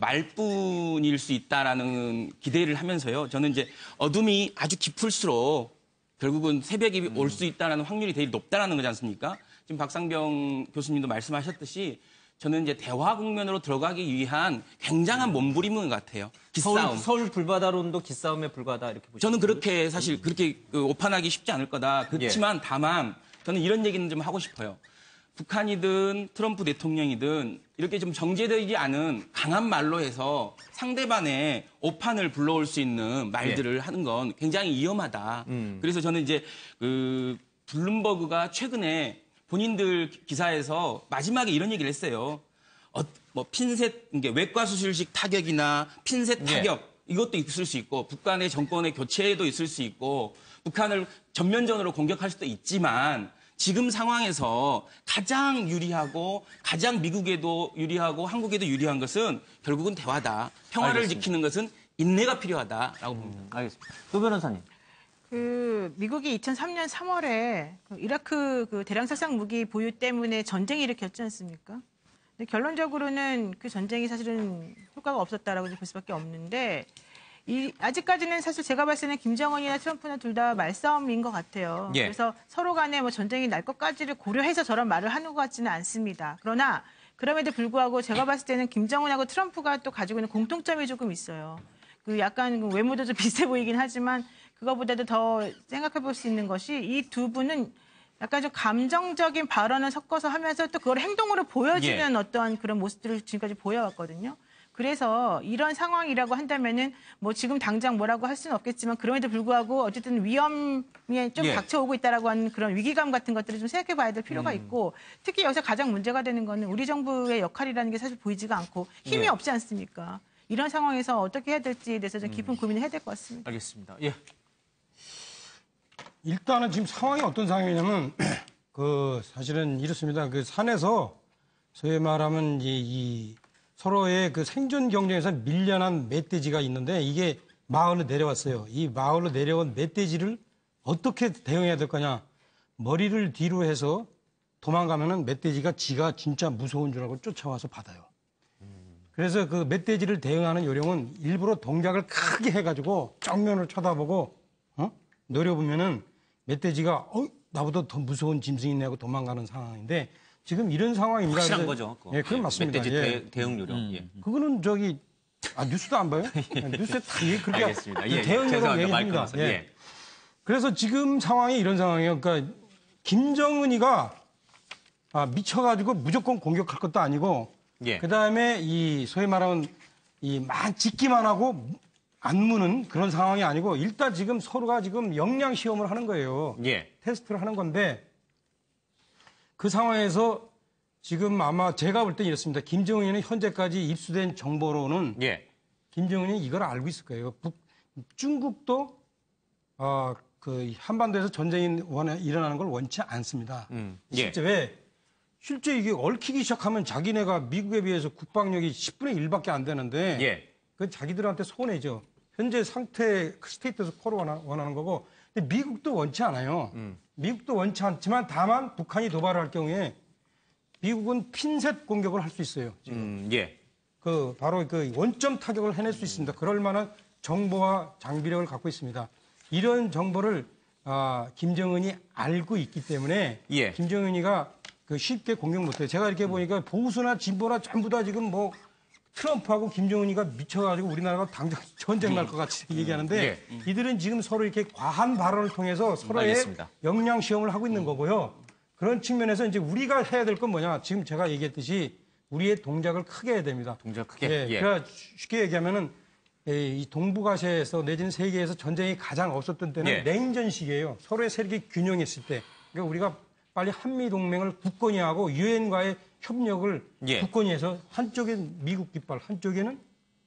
말뿐일 수 있다라는 기대를 하면서요. 저는 이제 어둠이 아주 깊을수록 결국은 새벽이 올 수 있다라는 확률이 되게 높다라는 거지 않습니까? 지금 박상병 교수님도 말씀하셨듯이 저는 이제 대화 국면으로 들어가기 위한 굉장한 몸부림인 것 같아요. 기싸움. 서울 불바다론도 기싸움에 불과하다 이렇게 보시죠. 저는 그렇게 사실 그렇게 오판하기 쉽지 않을 거다. 그렇지만 다만 저는 이런 얘기는 좀 하고 싶어요. 북한이든 트럼프 대통령이든 이렇게 좀 정제되지 않은 강한 말로 해서 상대방의 오판을 불러올 수 있는 말들을 하는 건 굉장히 위험하다. 그래서 저는 이제 블룸버그가 최근에 본인들 기사에서 마지막에 이런 얘기를 했어요. 뭐 핀셋, 이게 외과 수술식 타격이나 핀셋 타격 이것도 있을 수 있고 북한의 정권의 교체도 있을 수 있고 북한을 전면전으로 공격할 수도 있지만 지금 상황에서 가장 유리하고 가장 미국에도 유리하고 한국에도 유리한 것은 결국은 대화다. 평화를 알겠습니다. 지키는 것은 인내가 필요하다라고 봅니다. 알겠습니다. 도 변호사님. 미국이 2003년 3월에 이라크 대량살상 무기 보유 때문에 전쟁이 일으켰지 않습니까? 근데 결론적으로는 그 전쟁이 사실은 효과가 없었다라고 볼 수밖에 없는데 아직까지는 사실 제가 봤을 때는 김정은이나 트럼프나 둘 다 말싸움인 것 같아요. 예. 그래서 서로 간에 뭐 전쟁이 날 것까지를 고려해서 저런 말을 하는 것 같지는 않습니다. 그러나 그럼에도 불구하고 제가 봤을 때는 김정은하고 트럼프가 또 가지고 있는 공통점이 조금 있어요. 약간 외모도 좀 비슷해 보이긴 하지만 그거보다도 더 생각해 볼 수 있는 것이 이 두 분은 약간 좀 감정적인 발언을 섞어서 하면서 또 그걸 행동으로 보여주는 어떠한 그런 모습들을 지금까지 보여왔거든요. 그래서 이런 상황이라고 한다면은 뭐 지금 당장 뭐라고 할 수는 없겠지만 그럼에도 불구하고 어쨌든 위험이 좀 닥쳐오고 있다라고 하는 그런 위기감 같은 것들을 좀 생각해 봐야 될 필요가 있고 특히 여기서 가장 문제가 되는 거는 우리 정부의 역할이라는 게 사실 보이지가 않고 힘이 없지 않습니까? 이런 상황에서 어떻게 해야 될지에 대해서 좀 깊은 고민을 해야 될 것 같습니다. 알겠습니다. 예. 일단은 지금 상황이 어떤 상황이냐면 사실은 이렇습니다. 산에서 소위 말하면 이 서로의 생존 경쟁에서 밀려난 멧돼지가 있는데 이게 마을로 내려왔어요. 이 마을로 내려온 멧돼지를 어떻게 대응해야 될 거냐. 머리를 뒤로 해서 도망가면은 멧돼지가 지가 진짜 무서운 줄 알고 쫓아와서 받아요. 그래서 그 멧돼지를 대응하는 요령은 일부러 동작을 크게 해가지고 정면을 쳐다보고 노려보면은 멧돼지가 나보다 더 무서운 짐승이 있네 하고 도망가는 상황인데 지금 이런 상황입니다. 확실한 거죠. 예, 그건 맞습니다. 멧돼지 대응 요령. 예. 그거는 뉴스도 안 봐요? 뉴스에 다 그렇게 알겠습니다. 대응 요령 얘기합니다. 예. 그래서 지금 상황이 이런 상황이에요. 그러니까 김정은이가 미쳐가지고 무조건 공격할 것도 아니고 그다음에 이 소위 말하면 짓기만 하고 안 무는 그런 상황이 아니고 일단 지금 서로가 지금 역량 시험을 하는 거예요. 테스트를 하는 건데 그 상황에서 지금 아마 제가 볼 때 이렇습니다. 김정은이는 현재까지 입수된 정보로는 김정은이 이걸 알고 있을 거예요. 중국도 한반도에서 전쟁이 일어나는 걸 원치 않습니다. 실제 이게 얽히기 시작하면 자기네가 미국에 비해서 국방력이 10분의 1밖에 안 되는데 그건 자기들한테 손해죠. 현재 상태 스테이트에서 코를 원하는 거고 근데 미국도 원치 않아요. 미국도 원치 않지만 다만 북한이 도발을 할 경우에 미국은 핀셋 공격을 할 수 있어요. 지금. 바로 원점 타격을 해낼 수 있습니다. 그럴 만한 정보와 장비력을 갖고 있습니다. 이런 정보를 김정은이 알고 있기 때문에 김정은이가 쉽게 공격 못해요. 제가 이렇게 보니까 보수나 진보나 전부 다 지금 트럼프하고 김정은이가 미쳐가지고 우리나라가 당장 전쟁 날 것 같이 얘기하는데 이들은 지금 서로 이렇게 과한 발언을 통해서 서로의 역량 시험을 하고 있는 거고요. 그런 측면에서 이제 우리가 해야 될 건 뭐냐. 지금 제가 얘기했듯이 우리의 동작을 크게 해야 됩니다. 동작 크게. 예, 예. 그러니까 쉽게 얘기하면은 이 동북아시아에서 내지는 세계에서 전쟁이 가장 없었던 때는 예. 냉전 시기예요. 서로의 세력이 균형했을 때. 그러니까 우리가 빨리 한미 동맹을 굳건히 하고 유엔과의 협력을 예. 굳건히 해서 한쪽엔 미국 깃발, 한쪽에는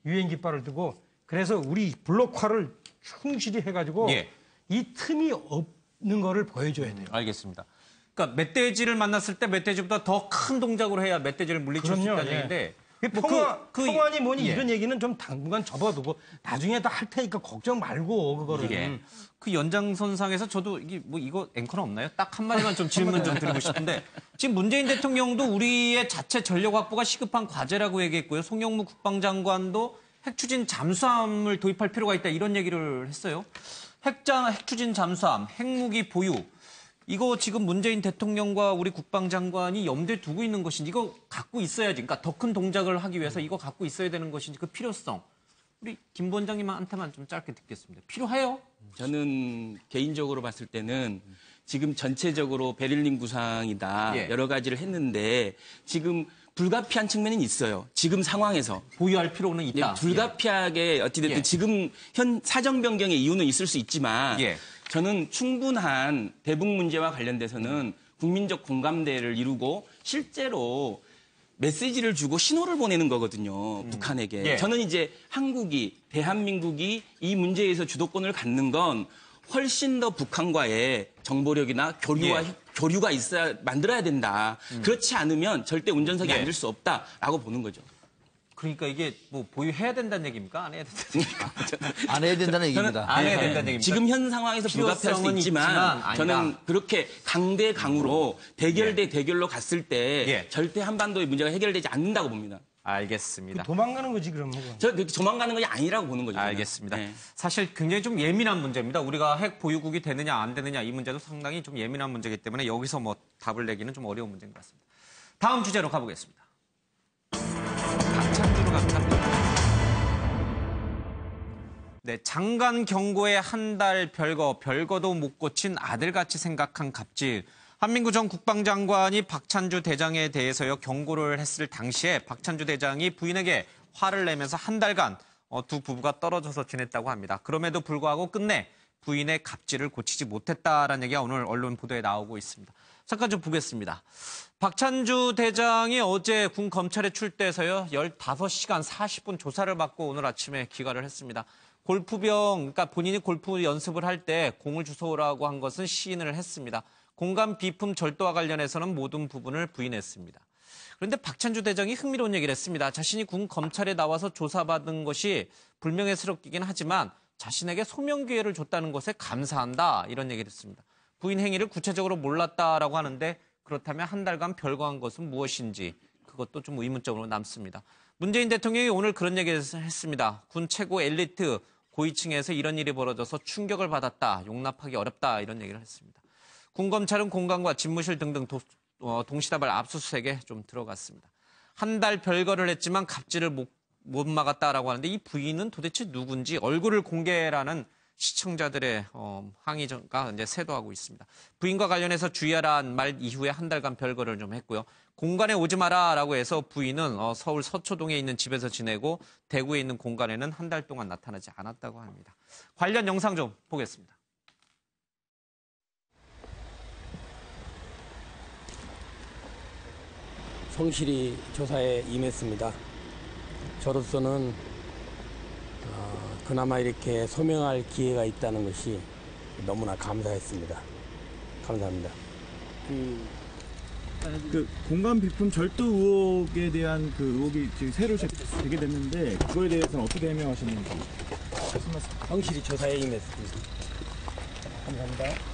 유엔 깃발을 두고 그래서 우리 블록화를 충실히 해가지고 예. 이 틈이 없는 거를 보여줘야 돼요. 알겠습니다. 그러니까 멧돼지를 만났을 때 멧돼지보다 더 큰 동작으로 해야 멧돼지를 물리칠 수 그럼요, 있다는 예. 얘기인데 평화니 뭐니 예. 이런 얘기는 좀 당분간 접어두고 나중에 다 할 테니까 걱정 말고 그거를. 예. 그 연장선상에서 저도 이거 앵커는 없나요? 딱 한마디만 좀 질문 좀 드리고 싶은데 지금 문재인 대통령도 우리의 자체 전력 확보가 시급한 과제라고 얘기했고요. 송영무 국방장관도 핵추진 잠수함을 도입할 필요가 있다 이런 얘기를 했어요. 핵추진 잠수함, 핵무기 보유 이거 지금 문재인 대통령과 우리 국방장관이 염두에 두고 있는 것인지 이거 갖고 있어야지. 그러니까 더 큰 동작을 하기 위해서 이거 갖고 있어야 되는 것인지 그 필요성. 우리 김 원장님한테만 좀 짧게 듣겠습니다. 필요해요? 저는 개인적으로 봤을 때는 지금 전체적으로 베를린 구상이다 예. 여러 가지를 했는데 지금 불가피한 측면은 있어요. 지금 상황에서. 보유할 필요는 있다. 불가피하게 어찌됐든 예. 지금 현 사정 변경의 이유는 있을 수 있지만 예. 저는 충분한 대북 문제와 관련돼서는 국민적 공감대를 이루고 실제로 메시지를 주고 신호를 보내는 거거든요. 북한에게. 예. 저는 이제 대한민국이 이 문제에서 주도권을 갖는 건 훨씬 더 북한과의 정보력이나 교류가 만들어야 된다. 그렇지 않으면 절대 운전석에 예. 앉을 수 없다라고 보는 거죠. 그러니까 이게 뭐 보유해야 된다는 얘기입니까? 안 해야 된다는 얘기입니까? 안 해야 된다는 얘기입니다. 안 해야 된다는 얘기입니까? 지금 현 상황에서 불가피할 수 필요성은 있지만 아니다. 저는 그렇게 강대강으로 대결 대 대결로 갔을 때 예. 절대 한반도의 문제가 해결되지 않는다고 봅니다. 알겠습니다. 도망가는 거지 그럼. 저 도망가는 것이 아니라고 보는 거죠. 저는. 알겠습니다. 네. 사실 굉장히 좀 예민한 문제입니다. 우리가 핵 보유국이 되느냐 안 되느냐 이 문제도 상당히 좀 예민한 문제이기 때문에 여기서 뭐 답을 내기는 좀 어려운 문제인 것 같습니다. 다음 주제로 가보겠습니다. 박찬주로 갑니다. 네, 장관 경고에 한 달 별거도 못 고친 아들같이 생각한 갑질. 한민구 전 국방장관이 박찬주 대장에 대해서요 경고를 했을 당시에 박찬주 대장이 부인에게 화를 내면서 한 달간 두 부부가 떨어져서 지냈다고 합니다. 그럼에도 불구하고 끝내 부인의 갑질을 고치지 못했다라는 얘기가 오늘 언론 보도에 나오고 있습니다. 잠깐 좀 보겠습니다. 박찬주 대장이 어제 군 검찰에 출두해서요 15시간 40분 조사를 받고 오늘 아침에 귀가를 했습니다. 그러니까 본인이 골프 연습을 할 때 공을 주워오라고 한 것은 시인을 했습니다. 공감 비품 절도와 관련해서는 모든 부분을 부인했습니다. 그런데 박찬주 대장이 흥미로운 얘기를 했습니다. 자신이 군 검찰에 나와서 조사받은 것이 불명예스럽긴 하지만 자신에게 소명 기회를 줬다는 것에 감사한다 이런 얘기를 했습니다. 부인 행위를 구체적으로 몰랐다라고 하는데 그렇다면 한 달간 별거한 것은 무엇인지 그것도 좀 의문점으로 남습니다. 문재인 대통령이 오늘 그런 얘기를 했습니다. 군 최고 엘리트 고위층에서 이런 일이 벌어져서 충격을 받았다. 용납하기 어렵다. 이런 얘기를 했습니다. 군 검찰은 공간과 집무실 등등 동시다발 압수수색에 좀 들어갔습니다. 한 달 별거를 했지만 갑질을 못 막았다라고 하는데 이 부인은 도대체 누군지 얼굴을 공개라는 시청자들의 항의가 이제 쇄도하고 있습니다. 부인과 관련해서 주의하라는 말 이후에 한 달간 별거를 좀 했고요. 공간에 오지 마라라고 해서 부인은 서울 서초동에 있는 집에서 지내고 대구에 있는 공간에는 한 달 동안 나타나지 않았다고 합니다. 관련 영상 좀 보겠습니다. 성실히 조사에 임했습니다. 저로서는 그나마 이렇게 소명할 기회가 있다는 것이 너무나 감사했습니다. 감사합니다. 그 공간 비품 절도 의혹에 대한 그 의혹이 지금 새로 되게 됐는데 그거에 대해서는 어떻게 해명하시는지 말씀하세요. 성실히 조사에 임했습니다. 감사합니다.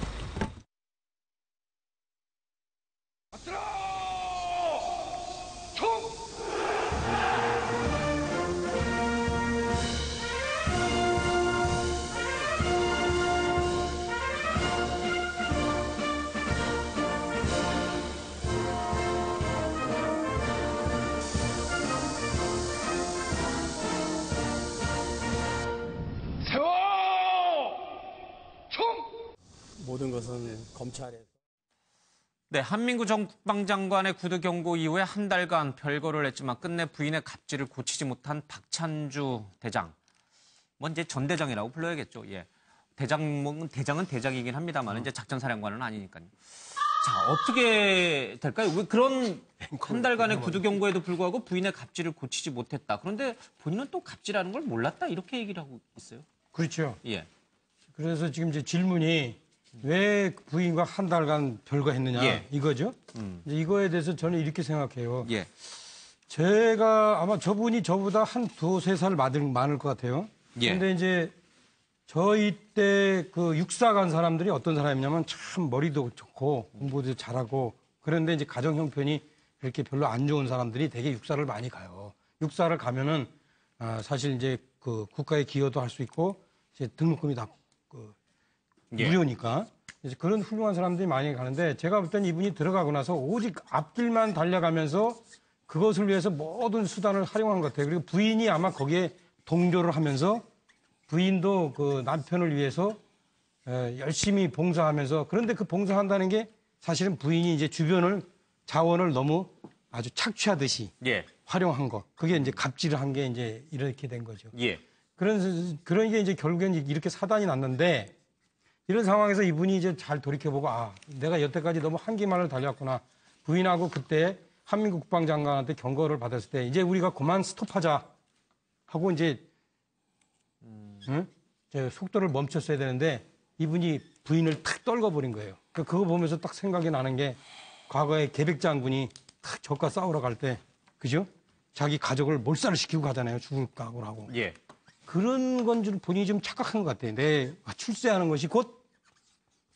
모든 것은 검찰에서. 네, 한민구 전 국방장관의 구두 경고 이후에 한 달간 별거를 했지만 끝내 부인의 갑질을 고치지 못한 박찬주 대장. 뭐 이제 전 대장이라고 불러야겠죠. 예. 대장은 대장이긴 합니다만 이제 작전사령관은 아니니까요. 자, 어떻게 될까요? 왜 그런 한 달간의 구두 경고에도 불구하고 부인의 갑질을 고치지 못했다. 그런데 본인은 또 갑질하는 걸 몰랐다. 이렇게 얘기를 하고 있어요. 그렇죠. 예. 그래서 지금 이제 질문이 왜 부인과 한 달간 별거했느냐 이거죠. 이제 이거에 대해서 저는 이렇게 생각해요. 예. 제가 아마 저분이 저보다 한 2-3살 많을 것 같아요. 예. 근데 이제 저희 때 그 육사 간 사람들이 어떤 사람이냐면 참 머리도 좋고 공부도 잘하고 그런데 이제 가정 형편이 이렇게 별로 안 좋은 사람들이 되게 육사를 많이 가요. 육사를 가면은 사실 이제 그 국가에 기여도 할 수 있고 이제 등록금이 다 무료니까 이제 그런 훌륭한 사람들이 많이 가는데 제가 볼 때는 이분이 들어가고 나서 오직 앞길만 달려가면서 그것을 위해서 모든 수단을 활용한 것 같아요. 그리고 부인이 아마 거기에 동조를 하면서 부인도 그 남편을 위해서 열심히 봉사하면서 그런데 그 봉사한다는 게 사실은 부인이 이제 주변을 자원을 너무 아주 착취하듯이 활용한 거. 그게 이제 갑질을 한 게 이제 이렇게 된 거죠. 예. 그런 게 이제 결국엔 이렇게 사단이 났는데 이런 상황에서 이분이 이제 잘 돌이켜보고 내가 여태까지 너무 한기만을 달렸구나. 부인하고 그때 한민구 국방장관한테 경고를 받았을 때 이제 우리가 그만 스톱하자 하고 이제 속도를 멈췄어야 되는데 이분이 부인을 탁 떨궈버린 거예요. 그거 보면서 딱 생각이 나는 게 과거에 계백 장군이 탁 적과 싸우러 갈 때 그죠? 자기 가족을 몰살을 시키고 가잖아요. 죽을 각오를 하고. 예. 그런 건 좀 본인이 좀 착각한 것 같아요. 내 출세하는 것이 곧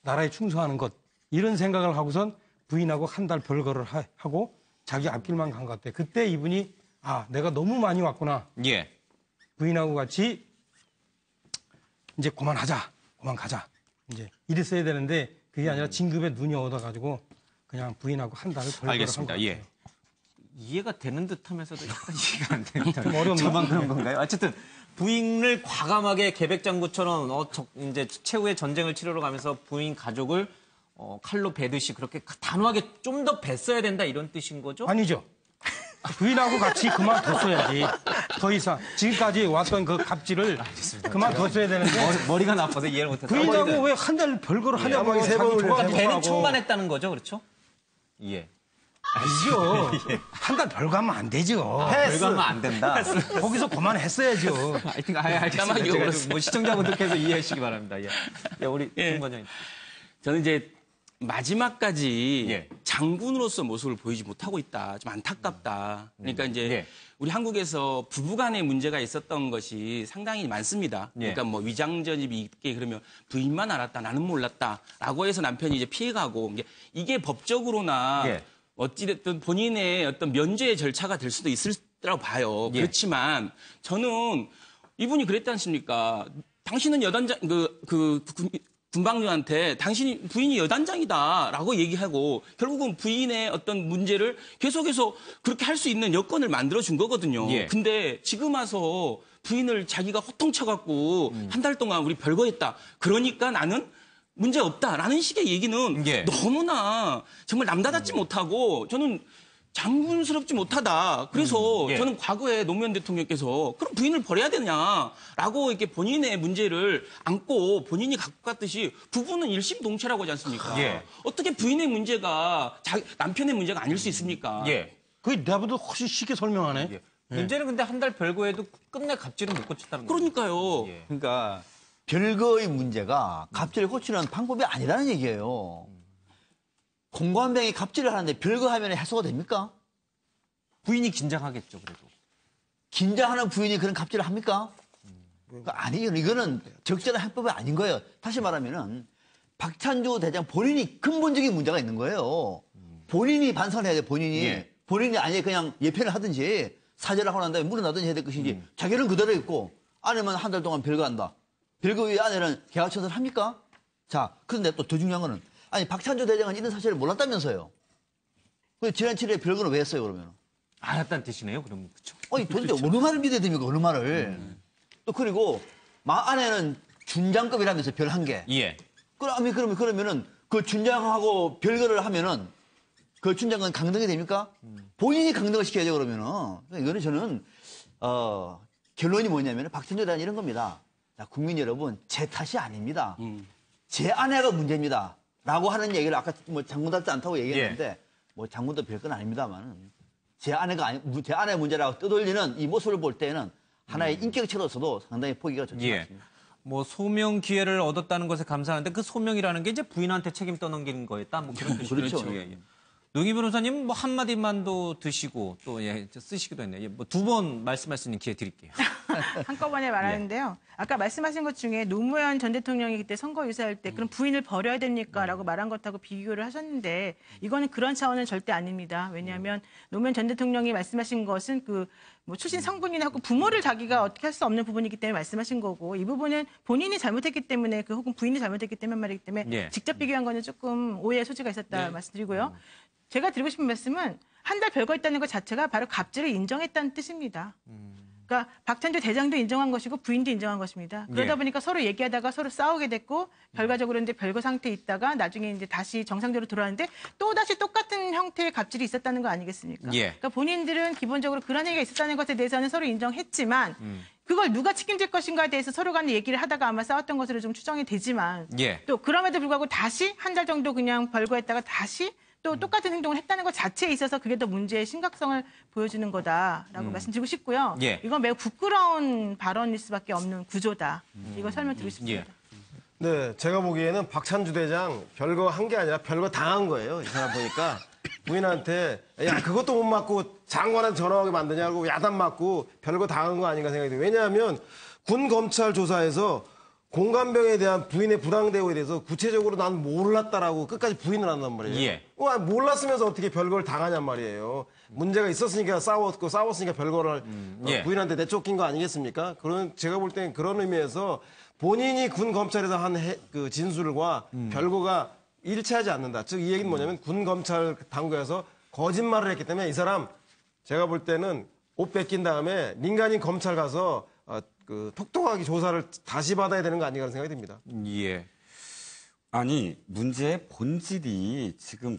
나라에 충성하는 것. 이런 생각을 하고선 부인하고 한 달 별거를 하고 자기 앞길만 간 것 같아요. 그때 이분이 내가 너무 많이 왔구나. 예. 부인하고 같이 이제 그만 가자. 이제 이랬어야 되는데 그게 아니라 진급에 눈이 얻어가지고 그냥 부인하고 한 달을 별거를 알겠습니다. 한 것 같아요. 예. 이해가 되는 듯하면서도 약간 이해가 안 됩니다. 좀 어렵나? 저만 그런 건가요? 어쨌든 부인을 과감하게 계백장구처럼 이제 최후의 전쟁을 치르러 가면서 부인 가족을 칼로 베듯이 그렇게 단호하게 좀 더 뱄어야 된다 이런 뜻인 거죠? 아니죠. 부인하고 같이 그만뒀어야지. 더 이상 지금까지 왔던 그 갑질을 그만뒀어야 되는데 머리가 나빠서 이해를 못했다. 부인하고 왜 한 달 별거를 하냐고 세 번을 좋아하고 배는 충만했다는 거죠, 그렇죠? 예. 아니죠. 한 달 별거 하면 안 되죠. 별거 하면 안 된다. 거기서 그만했어야죠. 하여튼 알겠습니다. 제가 뭐 시청자분들께서 이해하시기 바랍니다. 예. 우리 송 관장님. 저는 이제 마지막까지 장군으로서 모습을 보이지 못하고 있다. 좀 안타깝다. 그러니까 이제 우리 한국에서 부부간의 문제가 있었던 것이 상당히 많습니다. 그러니까 뭐 위장전입이 있게 그러면 부인만 알았다. 나는 몰랐다라고 해서 남편이 이제 피해가고 이게 법적으로나 어찌됐든 본인의 어떤 면죄의 절차가 될 수도 있을 거라고 봐요. 그렇지만 저는 이분이 그랬지 않습니까? 당신은 여단장 군방류한테 당신이 부인이 여단장이다라고 얘기하고 결국은 부인의 어떤 문제를 계속해서 그렇게 할 수 있는 여건을 만들어 준 거거든요. 근데 지금 와서 부인을 자기가 호통쳐갖고 한 달 동안 우리 별거했다. 그러니까 나는 문제 없다라는 식의 얘기는 너무나 정말 남다답지 못하고 저는 장군스럽지 못하다. 그래서 저는 과거에 노무현 대통령께서 그럼 부인을 버려야 되냐라고 이렇게 본인의 문제를 안고 본인이 갖고 갔듯이 부부는 일심동체라고 하지 않습니까? 어떻게 부인의 문제가 남편의 문제가 아닐 수 있습니까? 그게 나보다 훨씬 쉽게 설명하네. 문제는 근데 한 달 별거에도 끝내 갑질은 못 고쳤다는 거죠. 그러니까요. 그러니까 별거의 문제가 갑질을 고치는 방법이 아니라는 얘기예요. 공관병이 갑질을 하는데 별거 하면 해소가 됩니까? 부인이 긴장하겠죠, 그래도. 긴장하는 부인이 그런 갑질을 합니까? 아니에요. 이거는 적절한 해법이 아닌 거예요. 다시 말하면은 박찬주 대장 본인이 근본적인 문제가 있는 거예요. 본인이 반성을 해야 돼요, 본인이. 본인이 아예 그냥 예편을 하든지 사죄를 하고 난 다음에 물러나든지 해야 될 것이지. 자기는 그대로 있고 아내만 한 달 동안 별거한다. 별거 위에 아내는 계약처를 합니까? 자, 그런데 또 더 중요한 거는 아니 박찬주 대장은 이런 사실을 몰랐다면서요. 근데 지난 7일에 별거는 왜 했어요 그러면? 알았다는 뜻이네요. 그러면 그렇죠. 아니 도대체 어느 말을 믿어야 됩니까? 어느 말을? 또 그리고 아내는 준장급이라면서 별 한 개. 예. 그러면은 그 준장하고 별거를 하면은 그 춘장관 강등이 됩니까? 본인이 강등을 시켜야죠, 그러면은. 그러니까 이거는 저는, 결론이 뭐냐면 박찬주 대한 이런 겁니다. 자, 국민 여러분, 제 탓이 아닙니다. 제 아내가 문제입니다. 라고 하는 얘기를 아까 뭐 장군답지 않다고 얘기했는데, 뭐 장군도 별건 아닙니다만, 제 아내의 문제라고 떠돌리는 이 모습을 볼 때는 하나의 인격체로서도 상당히 보기가 좋지 않습니다. 뭐 소명 기회를 얻었다는 것에 감사하는데 그 소명이라는 게 이제 부인한테 책임 떠넘기는 거였다. 뭐 그런 뜻이죠. 그렇죠. 예. 노영희 변호사님 뭐 한마디만도 드시고 또 쓰시기도 했네요. 뭐 2번 말씀할 수 있는 기회 드릴게요. 한꺼번에 말하는데요. 아까 말씀하신 것 중에 노무현 전 대통령이 그때 선거 유세할 때 그럼 부인을 버려야 됩니까? 라고 말한 것하고 비교를 하셨는데 이거는 그런 차원은 절대 아닙니다. 왜냐하면 노무현 전 대통령이 말씀하신 것은 뭐 출신 성분이나 부모를 자기가 어떻게 할 수 없는 부분이기 때문에 말씀하신 거고 이 부분은 본인이 잘못했기 때문에 혹은 부인이 잘못했기 때문에 말이기 때문에 직접 비교한 거는 조금 오해의 소지가 있었다 말씀드리고요. 제가 드리고 싶은 말씀은 한 달 별거 있다는 것 자체가 바로 갑질을 인정했다는 뜻입니다. 그러니까 박찬주 대장도 인정한 것이고 부인도 인정한 것입니다. 그러다 보니까 서로 얘기하다가 서로 싸우게 됐고 결과적으로 이제 별거 상태에 있다가 나중에 이제 다시 정상적으로 돌아왔는데 또 다시 똑같은 형태의 갑질이 있었다는 거 아니겠습니까? 그러니까 본인들은 기본적으로 그런 얘기가 있었다는 것에 대해서는 서로 인정했지만 그걸 누가 책임질 것인가에 대해서 서로 간에 얘기를 하다가 아마 싸웠던 것으로 좀 추정이 되지만 또 그럼에도 불구하고 다시 한 달 정도 그냥 별거했다가 다시 또 똑같은 행동을 했다는 것 자체에 있어서 그게 더 문제의 심각성을 보여주는 거다라고 말씀드리고 싶고요. 이건 매우 부끄러운 발언일 수밖에 없는 구조다. 이거 설명드리고 싶습니다. 네, 제가 보기에는 박찬주 대장 별거 한 게 아니라 별거 당한 거예요. 이 사람 보니까 부인한테 야 그것도 못 맞고 장관한테 전화하게 만드냐고 야단 맞고 별거 당한 거 아닌가 생각이 돼요. 왜냐하면 군 검찰 조사에서 공감병에 대한 부인의 부당 대우에 대해서 구체적으로 난 몰랐다라고 끝까지 부인을 한단 말이에요. 몰랐으면서 어떻게 별걸 당하냔 말이에요. 문제가 있었으니까 싸웠으니까 별거를 부인한테 내쫓긴 거 아니겠습니까? 그런 제가 볼 때는 그런 의미에서 본인이 군 검찰에서 한 그 진술과 별거가 일치하지 않는다. 즉 이 얘기는 뭐냐면 군 검찰 당국에서 거짓말을 했기 때문에 이 사람 제가 볼 때는 옷 뺏긴 다음에 민간인 검찰 가서 톡톡하게 조사를 다시 받아야 되는 거 아닌가 생각이 듭니다. 아니 문제의 본질이 지금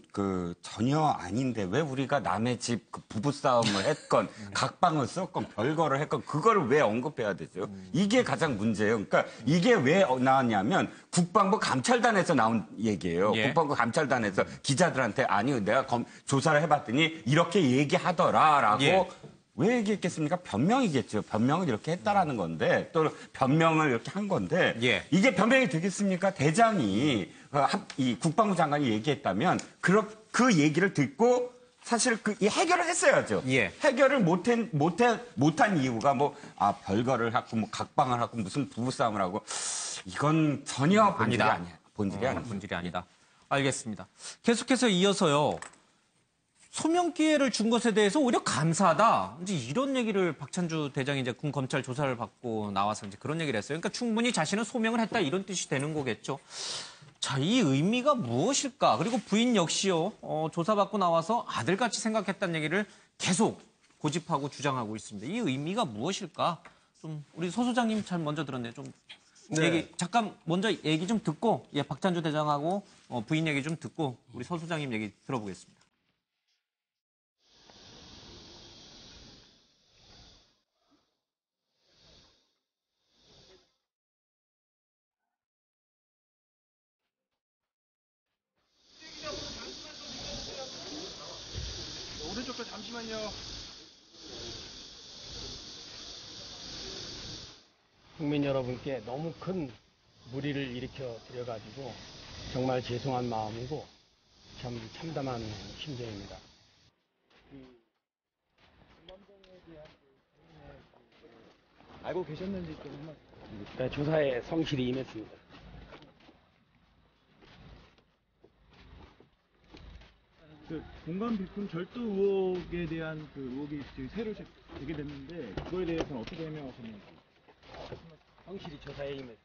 전혀 아닌데 왜 우리가 남의 집 부부싸움을 했건 각방을 썼건 별거를 했건 그거를 왜 언급해야 되죠? 이게 가장 문제예요. 그러니까 이게 왜 나왔냐면 국방부 감찰단에서 나온 얘기예요. 국방부 감찰단에서 기자들한테 아니 내가 조사를 해봤더니 이렇게 얘기하더라라고 왜 얘기했겠습니까? 변명이겠죠. 변명을 이렇게 했다라는 건데 또 변명을 이렇게 한 건데 이게 변명이 되겠습니까? 대장이 이 국방부 장관이 얘기했다면 그 얘기를 듣고 사실 이 해결을 했어야죠. 해결을 못한 이유가 별거를 하고 각방을 하고 무슨 부부싸움을 하고 이건 전혀 본질이 아니야. 본질이 아니다. 알겠습니다. 계속해서 이어서요. 소명 기회를 준 것에 대해서 오히려 감사하다. 이제 이런 얘기를 박찬주 대장이 이제 군 검찰 조사를 받고 나와서 이제 그런 얘기를 했어요. 그러니까 충분히 자신은 소명을 했다 이런 뜻이 되는 거겠죠. 자, 이 의미가 무엇일까? 그리고 부인 역시요. 조사받고 나와서 아들같이 생각했다는 얘기를 계속 고집하고 주장하고 있습니다. 이 의미가 무엇일까? 좀 우리 소 소장님 잘 먼저 들었네요. 좀 얘기 잠깐 먼저 얘기 좀 듣고 박찬주 대장하고 부인 얘기 좀 듣고 우리 소 소장님 얘기 들어보겠습니다. 오른쪽도 잠시만요. 국민 여러분께 너무 큰 무리를 일으켜 드려가지고 정말 죄송한 마음이고 참 참담한 심정입니다. 알고 계셨는지 좀 한번. 조사에 성실히 임했습니다. 공감 비품 절도 의혹에 대한 의혹이 지금 새로 제기됐는데 그거에 대해서는 어떻게 해명하셨는지. 성실히 조사에 임했습니다.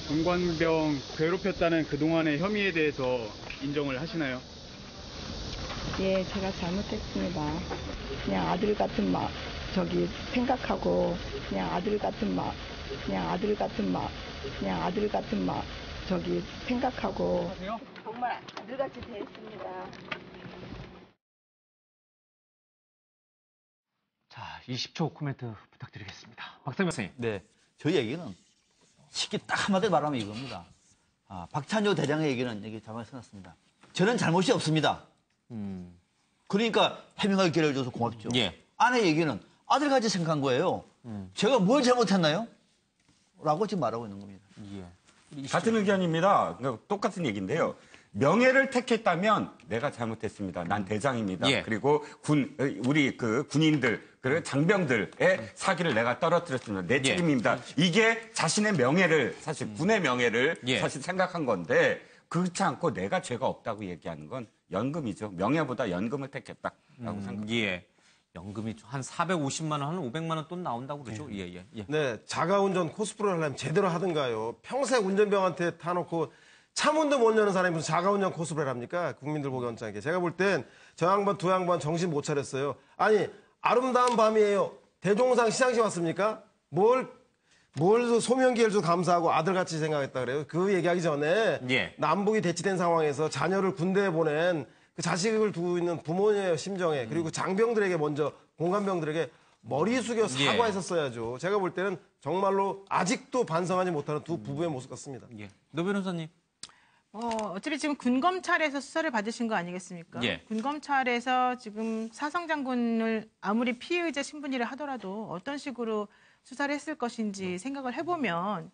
공관병 괴롭혔다는 그동안의 혐의에 대해서 인정을 하시나요? 예, 제가 잘못했습니다. 그냥 아들 같은 생각하고 그냥 아들 같은 생각하고 정말 아들같이 대했습니다. 자, 20초 코멘트 부탁드리겠습니다. 박상민 선생님. 네, 저희 얘기는 쉽게 딱 한마디로 말하면 이겁니다. 박찬주 대장의 얘기는 여기 자막에 써놨습니다. 저는 잘못이 없습니다. 그러니까 해명할 기회를 줘서 고맙죠. 예. 아내 얘기는 아들같이 생각한 거예요. 제가 뭘 잘못했나요? 라고 지금 말하고 있는 겁니다. 예. 같은 의견입니다. 그러니까 똑같은 얘기인데요. 명예를 택했다면 내가 잘못했습니다. 난 대장입니다. 예. 그리고 우리 군인들, 그리고 장병들의 사기를 내가 떨어뜨렸습니다. 내 책임입니다. 이게 자신의 명예를, 사실 군의 명예를 사실 생각한 건데, 그렇지 않고 내가 죄가 없다고 얘기하는 건 연금이죠. 명예보다 연금을 택했다라고 생각합니다. 예. 연금이 한 450만 원, 한 500만 원 돈 나온다고 그러죠. 예. 네, 자가운전 코스프레를 하려면 제대로 하든가요. 평생 운전병한테 타놓고 차문도 못 여는 사람이 무슨 자가운전 코스프레를 합니까? 국민들 보기 언짢게. 제가 볼 땐 저 양반 두 양반 정신 못 차렸어요. 아니, 아름다운 밤이에요. 대종상 시상식 왔습니까? 뭘 소명기를 좀 감사하고 아들같이 생각했다 그래요. 그 얘기하기 전에 남북이 대치된 상황에서 자녀를 군대에 보낸 그 자식을 두고 있는 부모의 심정에 그리고 장병들에게 먼저 공관병들에게 머리 숙여 사과했었어야죠. 제가 볼 때는 정말로 아직도 반성하지 못하는 두 부부의 모습 같습니다. 노 변호사님. 어차피 지금 군검찰에서 수사를 받으신 거 아니겠습니까? 군검찰에서 지금 사성장군을 아무리 피의자 신분이라 하더라도 어떤 식으로 수사를 했을 것인지 생각을 해보면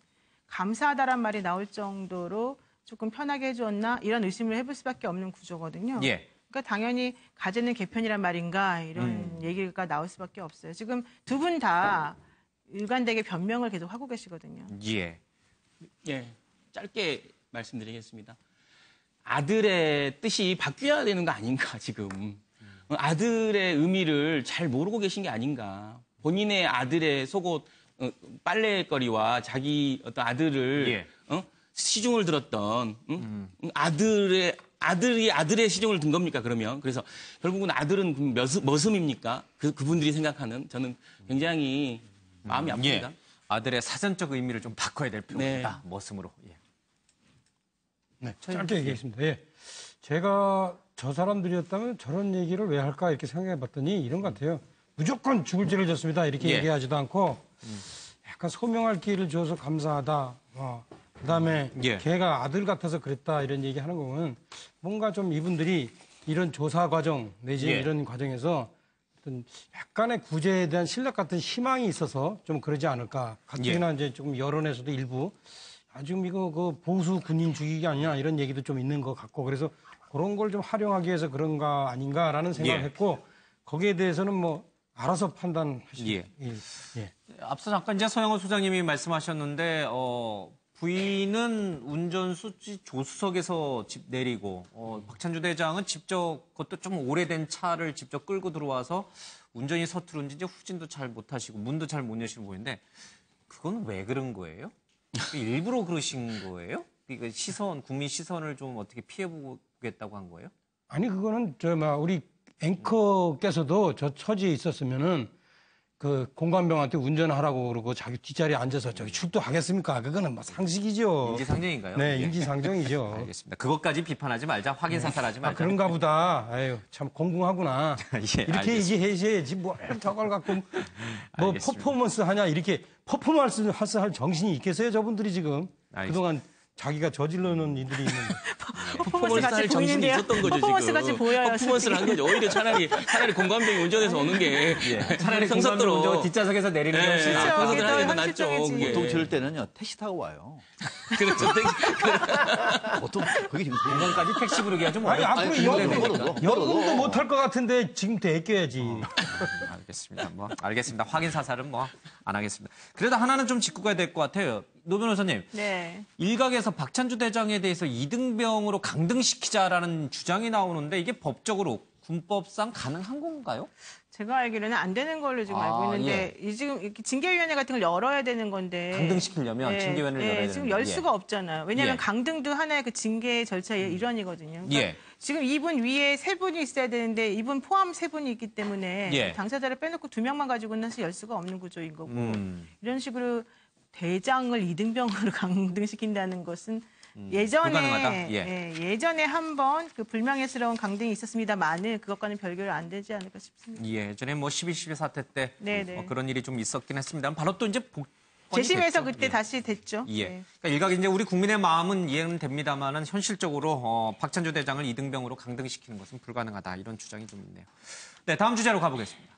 감사하다란 말이 나올 정도로 조금 편하게 해주었나 이런 의심을 해볼 수밖에 없는 구조거든요. 그러니까 당연히 가재는 개편이란 말인가 이런 얘기가 나올 수밖에 없어요. 지금 두 분 다 일관되게 변명을 계속 하고 계시거든요. 짧게 말씀드리겠습니다. 아들의 뜻이 바뀌어야 되는 거 아닌가 지금. 아들의 의미를 잘 모르고 계신 게 아닌가. 본인의 아들의 속옷 빨래거리와 자기 어떤 아들을 시중을 들었던 아들의 시중을 든 겁니까 그러면? 그래서 결국은 아들은 머슴입니까? 그분들이 생각하는 저는 굉장히 마음이 아픕니다. 아들의 사전적 의미를 좀 바꿔야 될 필요가 있다. 머슴으로. 짧게 얘기했습니다. 제가 저 사람들이었다면 저런 얘기를 왜 할까 이렇게 생각해 봤더니 이런 것 같아요. 무조건 죽을 죄를 졌습니다. 이렇게 얘기하지도 않고 약간 소명할 기회를 줘서 감사하다. 그다음에 걔가 아들 같아서 그랬다 이런 얘기하는 거는 뭔가 좀 이분들이 이런 조사 과정 내지 이런 과정에서 어떤 약간의 구제에 대한 신뢰 같은 희망이 있어서 좀 그러지 않을까. 가뜩이나 이제 좀 여론에서도 일부 지금 이거 그 보수 군인 죽이기 아니냐 이런 얘기도 좀 있는 것 같고 그래서 그런 걸 좀 활용하기 위해서 그런가 아닌가라는 생각을 했고 거기에 대해서는 뭐 알아서 판단하시죠. 앞서 잠깐 이제 서영호 소장님이 말씀하셨는데 부인은 운전수지 조수석에서 내리고 박찬주 대장은 직접 그것도 좀 오래된 차를 직접 끌고 들어와서 운전이 서투른지 이제 후진도 잘 못하시고 문도 잘 못 여시는 보이는데 그건 왜 그런 거예요? 일부러 그러신 거예요? 그러니까 국민 시선을 좀 어떻게 피해보겠다고 한 거예요? 아니 그거는 우리 앵커께서도 저 처지에 있었으면은 그 공관병한테 운전하라고 그러고 자기 뒷자리에 앉아서 저기 출두하겠습니까? 그거는 뭐 상식이죠. 인지상정인가요? 네, 인지상정이죠. 알겠습니다. 그것까지 비판하지 말자, 확인 사살하지 말자. 그런가 보다. 아유, 참 공공하구나. 이렇게 얘기해야지 뭐 저걸 갖고 뭐 퍼포먼스 하냐 이렇게 퍼포먼스 할 정신이 있겠어요, 저분들이 지금. 그동안 자기가 저질러놓은 일들이 있는데. 퍼포먼스 할 정신이 있었던 거죠, 퍼포먼스 지금. 같이 보여요. 퍼포먼스를 한 거죠. 오히려 차라리 공관병이 운전해서 오는 게 차라리 성석도로 운전 뒷좌석에서 내리는 게 훨씬 성석도로 하는 게 더 낫죠. 보통 저럴 때는요 택시 타고 와요. 그렇죠. 보통 그게 지금 공간까지 택시 부르기가 좀 아니 어렵다. 앞으로 연금도 못할 것 같은데 지금 대껴야지. 알겠습니다. 알겠습니다. 확인 사살은 안 하겠습니다. 그래도 하나는 좀 짚고 가야 될 것 같아요. 노 변호사님. 일각에서 박찬주 대장에 대해서 이등병으로 강등시키자라는 주장이 나오는데 이게 법적으로 군법상 가능한 건가요? 제가 알기로는 안 되는 걸로 지금 알고 있는데 이 지금 이렇게 징계위원회 같은 걸 열어야 되는 건데 강등시키려면 징계위원회를 열어야 되는데 지금 열 수가 없잖아요. 왜냐하면 강등도 하나의 그 징계 절차의 일환이거든요. 그러니까 지금 이분 위에 3분이 있어야 되는데 이분 포함 3분이 있기 때문에 당사자를 빼놓고 2명만 가지고는 사실 열 수가 없는 구조인 거고 이런 식으로 대장을 2등병으로 강등시킨다는 것은 예전에 한번 그 불명예스러운 강등이 있었습니다만은 그것과는 별개로 안 되지 않을까 싶습니다. 예전에 뭐 12.12 사태 때 그런 일이 좀 있었긴 했습니다. 바로 또 이제 재심해서 그때 다시 됐죠. 그러니까 일각 이제 우리 국민의 마음은 이해는 됩니다만은 현실적으로 박찬주 대장을 2등병으로 강등시키는 것은 불가능하다 이런 주장이 좀 있네요. 네, 다음 주제로 가보겠습니다.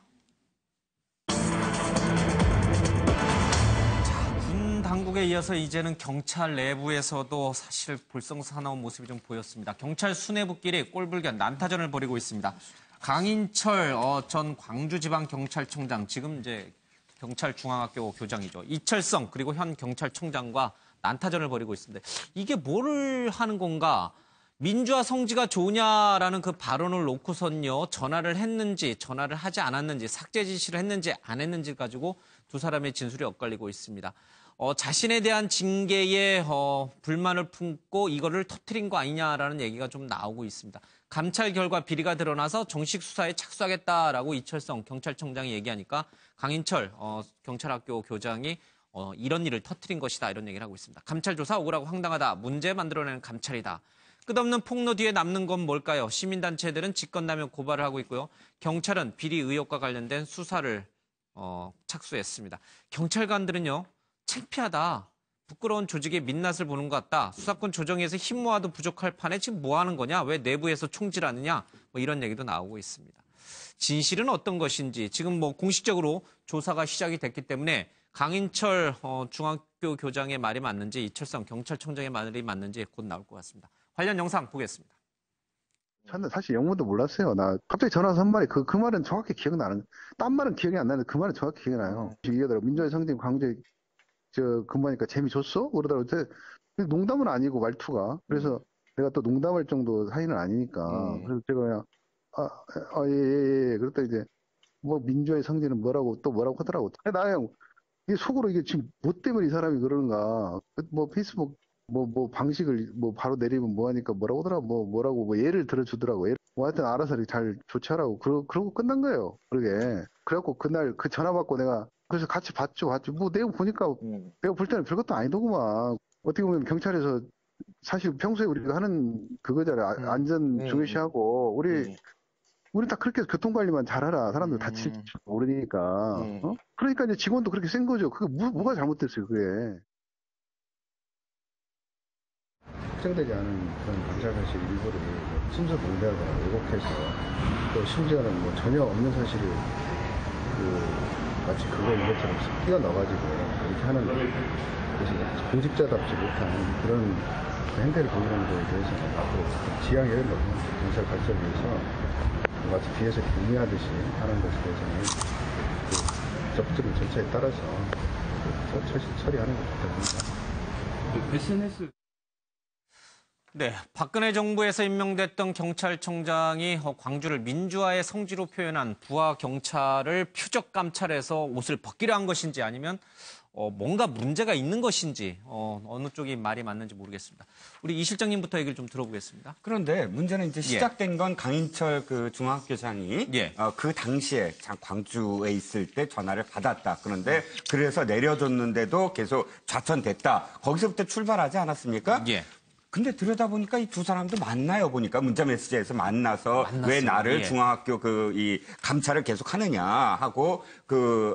당국에 이어서 이제는 경찰 내부에서도 사실 볼썽사나운 모습이 좀 보였습니다. 경찰 수뇌부끼리 꼴불견 난타전을 벌이고 있습니다. 강인철 전 광주지방경찰청장, 지금 이제 경찰중앙학교 교장이죠. 이철성 그리고 현 경찰청장과 난타전을 벌이고 있습니다. 이게 뭐를 하는 건가? 민주화 성지가 좋으냐라는 그 발언을 놓고선요. 전화를 했는지 전화를 하지 않았는지 삭제 지시를 했는지 안 했는지 가지고 두 사람의 진술이 엇갈리고 있습니다. 자신에 대한 징계에 불만을 품고 이거를 터뜨린 거 아니냐라는 얘기가 좀 나오고 있습니다. 감찰 결과 비리가 드러나서 정식 수사에 착수하겠다라고 이철성 경찰청장이 얘기하니까 강인철 경찰학교 교장이 이런 일을 터뜨린 것이다 이런 얘기를 하고 있습니다. 감찰 조사 억울하고 황당하다. 문제 만들어내는 감찰이다. 끝없는 폭로 뒤에 남는 건 뭘까요? 시민단체들은 직권남용 고발을 하고 있고요. 경찰은 비리 의혹과 관련된 수사를 착수했습니다. 경찰관들은요. 창피하다. 부끄러운 조직의 민낯을 보는 것 같다. 수사권 조정에서 힘 모아도 부족할 판에 지금 뭐 하는 거냐? 왜 내부에서 총질하느냐? 뭐 이런 얘기도 나오고 있습니다. 진실은 어떤 것인지 지금 뭐 공식적으로 조사가 시작이 됐기 때문에 강인철 중학교 교장의 말이 맞는지 이철성 경찰청장의 말이 맞는지 곧 나올 것 같습니다. 관련 영상 보겠습니다. 저는 사실 영문도 몰랐어요. 나 갑자기 전화 와서 한 말이 그 말은 정확히 기억나는. 딴 말은 기억이 안 나는데 그 말은 정확히 기억이 나요. 얘기하더라고. 민주화의 성진 광주에 근무하니까 재미줬어? 그러더라고요. 농담은 아니고 말투가. 그래서 내가 또 농담할 정도 사이는 아니니까. 그래서 제가 그냥 예. 그랬다 이제 뭐 민주화의 성진은 뭐라고 하더라고. 나야 이게 속으로 이게 지금 뭐 때문에 이 사람이 그러는가. 뭐 페이스북 뭐 방식을 뭐 바로 내리면 뭐 하니까 뭐라고 하더라고. 뭐라고 뭐 예를 들어주더라고. 뭐 하여튼 알아서 이렇게 잘 조치하라고. 그러고 끝난 거예요. 그러게. 그래갖고 그날 그 전화 받고 내가 그래서 같이 봤죠. 뭐 내용 보니까 내가 볼 때는 별것도 아니더구만. 어떻게 보면 경찰에서 사실 평소에 우리가 하는 그거잖아요. 안전 중요시하고 우리 다 그렇게 교통관리만 잘하라. 사람들 다칠 줄 모르니까. 그러니까 이제 직원도 그렇게 센 거죠. 그게 뭐가 잘못됐어요, 그게. 확정되지 않은 그런 감사 사실 일부를 순서 공개하거나 왜곡해서 또 심지어는 뭐 전혀 없는 사실을 마치 이것처럼 끼워넣어가지고 이렇게 하는 그래서 공직자답지 못한 그런 행태를 보이는 거에 대해서는 앞으로 지양해야 된다고 생각합니다. 경찰 발전을 위해서 마치 뒤에서 경미하듯이 하는 것에 대해서는 적절한 절차에 따라서 처리하는 것 같다고 생각합니다. SNS 네, 박근혜 정부에서 임명됐던 경찰청장이 광주를 민주화의 성지로 표현한 부하 경찰을 표적 감찰해서 옷을 벗기려 한 것인지 아니면 뭔가 문제가 있는 것인지 어느 쪽이 말이 맞는지 모르겠습니다. 우리 이 실장님부터 얘기를 좀 들어보겠습니다. 그런데 문제는 이제 시작된 건 강인철 그 중학교장이 그 당시에 광주에 있을 때 전화를 받았다. 그런데 그래서 내려줬는데도 계속 좌천됐다. 거기서부터 출발하지 않았습니까? 근데 들여다보니까 이 두 사람도 만나요. 보니까 문자메시지에서 만났어요. 왜 나를 중앙학교 이 감찰을 계속 하느냐 하고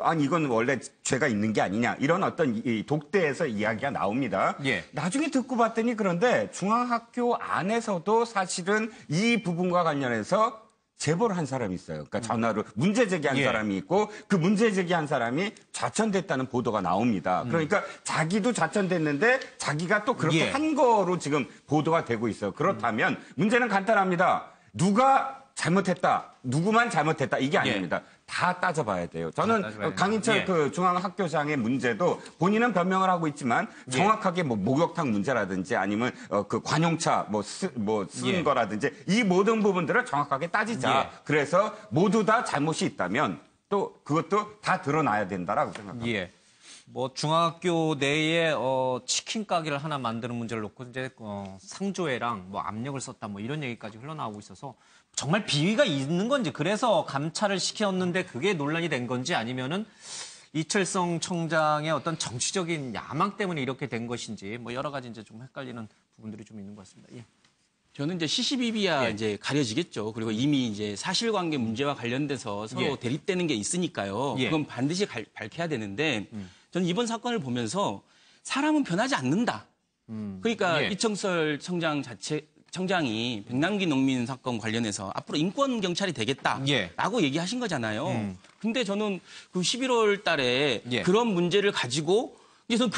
아니 이건 원래 죄가 있는 게 아니냐 이런 어떤 이 독대에서 이야기가 나옵니다. 나중에 듣고 봤더니 그런데 중앙학교 안에서도 사실은 이 부분과 관련해서 제보를 한 사람이 있어요. 그러니까 전화로 문제 제기한 사람이 있고 그 문제 제기한 사람이 좌천됐다는 보도가 나옵니다. 그러니까 자기도 좌천됐는데 자기가 또 그렇게 한 거로 지금 보도가 되고 있어요. 그렇다면 문제는 간단합니다. 누가 잘못했다, 누구만 잘못했다 이게 아닙니다. 다 따져봐야 돼요. 저는 강인철 그 중앙학교장의 문제도 본인은 변명을 하고 있지만 정확하게 뭐 목욕탕 문제라든지 아니면 그 관용차 쓴 거라든지 이 모든 부분들을 정확하게 따지자. 그래서 모두 다 잘못이 있다면 또 그것도 다 드러나야 된다라고 생각합니다. 뭐 중학교 내에 치킨 가게를 하나 만드는 문제를 놓고 이제 상조회랑 뭐 압력을 썼다 뭐 이런 얘기까지 흘러나오고 있어서 정말 비위가 있는 건지 그래서 감찰을 시켰는데 그게 논란이 된 건지 아니면은 이철성 청장의 어떤 정치적인 야망 때문에 이렇게 된 것인지 뭐 여러 가지 이제 좀 헷갈리는 부분들이 좀 있는 것 같습니다. 저는 이제 시시비비야 이제 가려지겠죠. 그리고 이미 이제 사실관계 문제와 관련돼서 서로 대립되는 게 있으니까요. 그건 반드시 밝혀야 되는데 저는 이번 사건을 보면서 사람은 변하지 않는다. 그러니까 이청설 청장이 백남기 농민 사건 관련해서 앞으로 인권 경찰이 되겠다라고 얘기하신 거잖아요. 근데 저는 그 11월 달에 그런 문제를 가지고 그래서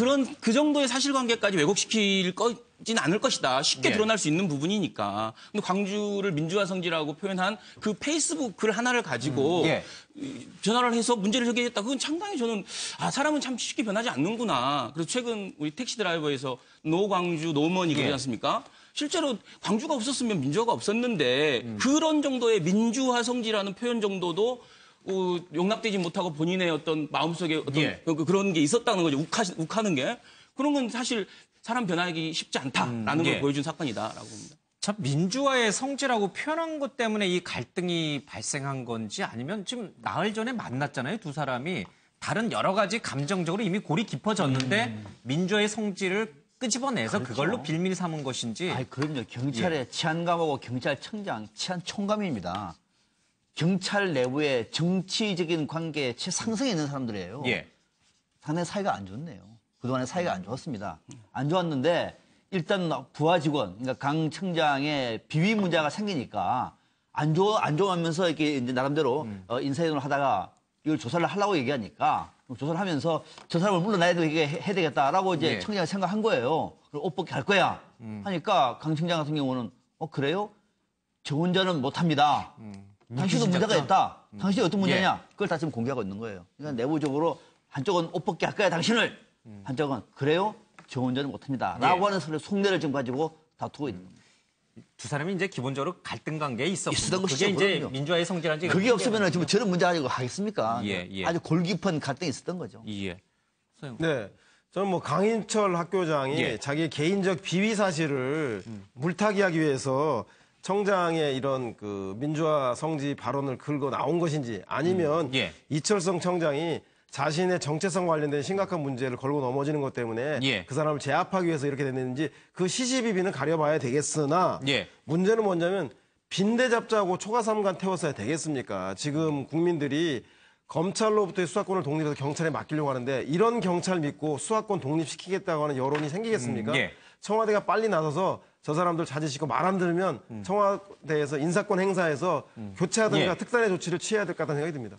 그 정도의 사실관계까지 왜곡시킬 거진 않을 것이다. 쉽게 드러날 수 있는 부분이니까. 근데 광주를 민주화 성지라고 표현한 그 페이스북 글 하나를 가지고 전화를 해서 문제를 제기했다. 그건 상당히 저는 사람은 참 쉽게 변하지 않는구나. 그래서 최근 우리 택시 드라이버에서 노 광주 노머니 그러지 않습니까? 실제로 광주가 없었으면 민주화가 없었는데 그런 정도의 민주화 성지라는 표현 정도도 용납되지 못하고 본인의 어떤 마음속에 어떤 그런 게 있었다는 거죠. 욱하는 게. 그런 건 사실 사람 변하기 쉽지 않다라는 걸 보여준 사건이다라고 봅니다. 참 민주화의 성지라고 표현한 것 때문에 이 갈등이 발생한 건지 아니면 지금 나흘 전에 만났잖아요. 두 사람이. 다른 여러 가지 감정적으로 이미 골이 깊어졌는데 민주화의 성지를 끄집어내서 그걸로 빌미를 삼은 것인지. 그럼요. 경찰의 치안감하고 경찰청장, 치안총감입니다. 경찰 내부의 정치적인 관계에 최상승에 있는 사람들이에요. 상당히 사이가 안 좋네요. 그동안에 사이가 안 좋았습니다. 안 좋았는데 일단 부하 직원, 그러니까 강 청장의 비위 문제가 생기니까 안 좋아하면서 이렇게 이제 나름대로 인사이동을 하다가 이걸 조사를 하려고 얘기하니까 조사를 하면서 저 사람을 물러나야 해야 되겠다라고 이제 청장이 생각한 거예요. 그리고 옷 벗게 할 거야 하니까 강 청장 같은 경우는 그래요? 저 운전은 못합니다. 당신도 문제가 있다. 당신이 어떤 문제냐? 그걸 다 지금 공개하고 있는 거예요. 그러니까 내부적으로 한쪽은 옷 벗게 할 거야 당신을. 한쪽은 그래요? 저 운전은 못합니다. 라고 하는 속내를 지금 가지고 다투고 있는 겁니다. 두 사람이 이제 기본적으로 갈등 관계에 있었고 있었던 그게 것이죠. 이제 그럼요. 민주화의 성지라는 그게 없으면 지금 저런 문제 가지고 하겠습니까? 예. 아주 골 깊은 갈등이 있었던 거죠. 네. 저는 뭐 강인철 학교장이 자기 개인적 비위 사실을 물타기하기 위해서 청장의 이런 그 민주화 성지 발언을 긁어 나온 것인지 아니면 이철성 청장이 자신의 정체성 관련된 심각한 문제를 걸고 넘어지는 것 때문에 그 사람을 제압하기 위해서 이렇게 됐는지 그 시시비비는 가려봐야 되겠으나 문제는 뭐냐면 빈대 잡자고 초가삼간 태웠어야 되겠습니까? 지금 국민들이 검찰로부터의 수사권을 독립해서 경찰에 맡기려고 하는데 이런 경찰 믿고 수사권 독립시키겠다고 하는 여론이 생기겠습니까? 청와대가 빨리 나서서 저 사람들 자제시키고 말 안 들으면 청와대에서 인사권 행사해서 교체하든가 특단의 조치를 취해야 될 것 같다는 생각이 듭니다.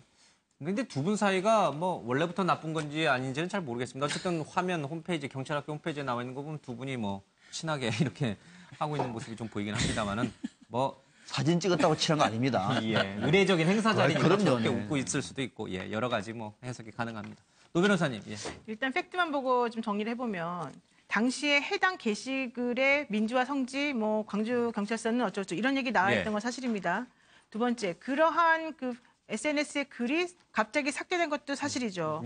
근데 두 분 사이가 뭐 원래부터 나쁜 건지 아닌지는 잘 모르겠습니다. 어쨌든 화면 홈페이지, 경찰학교 홈페이지에 나와 있는 거 보면 두 분이 뭐 친하게 이렇게 하고 있는 모습이 좀 보이긴 합니다만은 뭐 사진 찍었다고 친한 거 아닙니다. 의례적인 행사 자리니까 그럼요. 저렇게 웃고 있을 수도 있고 여러 가지 뭐 해석이 가능합니다. 노 변호사님. 일단 팩트만 보고 좀 정리를 해보면 당시에 해당 게시글에 민주화 성지, 뭐 광주 경찰서는 어쩌고 이런 얘기 나와 있던 건 사실입니다. 두 번째, 그러한 그 SNS의 글이 갑자기 삭제된 것도 사실이죠.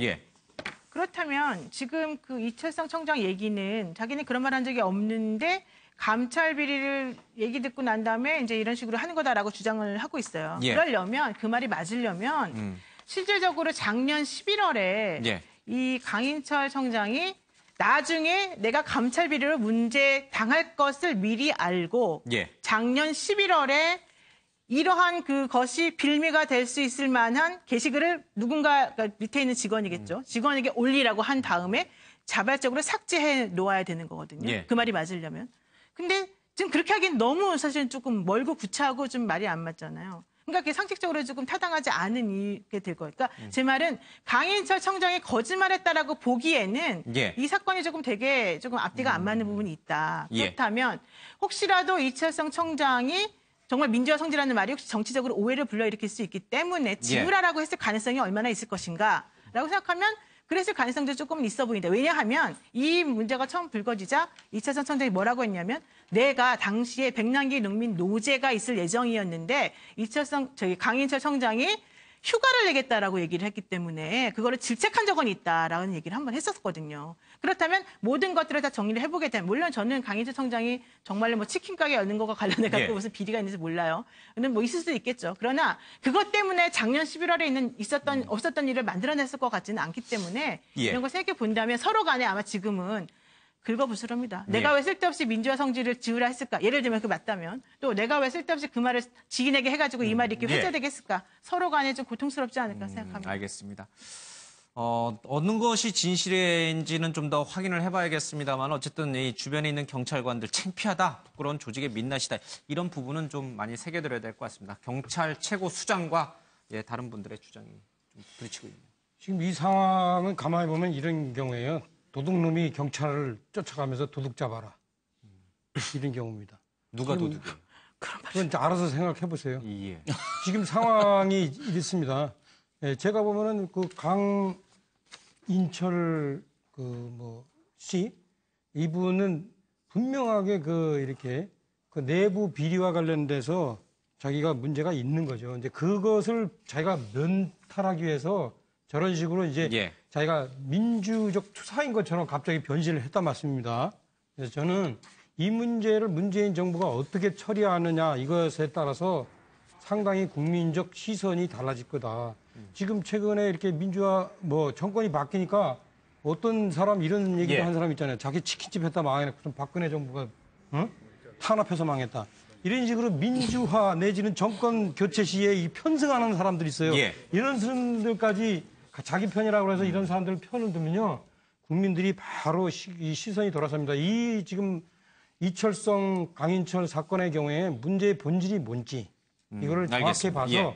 그렇다면 지금 그 이철성 청장 얘기는 자기는 그런 말 한 적이 없는데 감찰 비리를 얘기 듣고 난 다음에 이제 이런 식으로 하는 거다라고 주장을 하고 있어요. 그러려면 그 말이 맞으려면 실질적으로 작년 11월에 이 강인철 청장이 나중에 내가 감찰 비리로 문제 당할 것을 미리 알고 작년 11월에 이러한 그것이 빌미가 될 수 있을 만한 게시글을 누군가 그러니까 밑에 있는 직원이겠죠. 직원에게 올리라고 한 다음에 자발적으로 삭제해 놓아야 되는 거거든요. 그 말이 맞으려면. 근데 지금 그렇게 하기엔 너무 사실은 조금 멀고 구차하고 좀 말이 안 맞잖아요. 그러니까 그게 상식적으로 조금 타당하지 않은 이게 될 거예요. 그러니까 제 말은 강인철 청장이 거짓말했다라고 보기에는 이 사건이 조금 되게 조금 앞뒤가 안 맞는 부분이 있다. 그렇다면 혹시라도 이철성 청장이 정말 민주화 성질이라는 말이 혹시 정치적으로 오해를 불러일으킬 수 있기 때문에 지우라라고 했을 가능성이 얼마나 있을 것인가라고 생각하면 그랬을 가능성도 조금 있어 보인다. 왜냐하면 이 문제가 처음 불거지자 이철성 청장이 뭐라고 했냐면 내가 당시에 백남기 농민 노제가 있을 예정이었는데 강인철 청장이 휴가를 내겠다라고 얘기를 했기 때문에 그거를 질책한 적은 있다라는 얘기를 한번 했었거든요. 그렇다면 모든 것들을 다 정리를 해보게 되면 물론 저는 강인철 청장이 정말로 뭐 치킨 가게 여는 것과 관련해 갖고 무슨 비리가 있는지 몰라요. 근데 뭐 있을 수도 있겠죠. 그러나 그것 때문에 작년 11월에 없었던 일을 만들어냈을 것 같지는 않기 때문에 이런 걸 생각해 본다면 서로 간에 아마 지금은 긁어부스럽니다. 내가 왜 쓸데없이 민주화 성질을 지으라 했을까? 예를 들면 그 맞다면 또 내가 왜 쓸데없이 그 말을 지인에게 해가지고 이 말이 이렇게 회자되게 했을까? 서로 간에 좀 고통스럽지 않을까 생각합니다. 알겠습니다. 어느 것이 진실인지는 좀 더 확인을 해봐야겠습니다만 어쨌든 이 주변에 있는 경찰관들 창피하다, 부끄러운 조직의 민낯이다 이런 부분은 좀 많이 새겨들어야 될 것 같습니다. 경찰 최고 수장과 다른 분들의 주장이 좀 부딪히고 있네요. 지금 이 상황은 가만히 보면 이런 경우에요. 도둑놈이 경찰을 쫓아가면서 도둑 잡아라. 이런 경우입니다. 누가 도둑이에요? 그건 이제 알아서 생각해 보세요. 지금 상황이 이렇습니다. 제가 보면은 그 강인철 씨 이분은 분명하게 이렇게 내부 비리와 관련돼서 자기가 문제가 있는 거죠. 이제 그것을 자기가 면탈하기 위해서 저런 식으로 이제 자기가 민주적 투사인 것처럼 갑자기 변신을 했단 말씀입니다. 그래서 저는 이 문제를 문재인 정부가 어떻게 처리하느냐 이것에 따라서 상당히 국민적 시선이 달라질 거다. 지금 최근에 이렇게 민주화 정권이 바뀌니까 어떤 사람 이런 얘기도 한 사람 있잖아요. 자기 치킨집 했다 망해놓고 박근혜 정부가 탄압해서 망했다. 이런 식으로 민주화 내지는 정권 교체 시에 이 편승하는 사람들이 있어요. 이런 사람들까지 자기 편이라고 해서 이런 사람들 편을 두면요. 국민들이 바로 시선이 돌아섭니다. 이 지금 이철성, 강인철 사건의 경우에 문제의 본질이 뭔지 이거를 정확히 알겠습니다. 봐서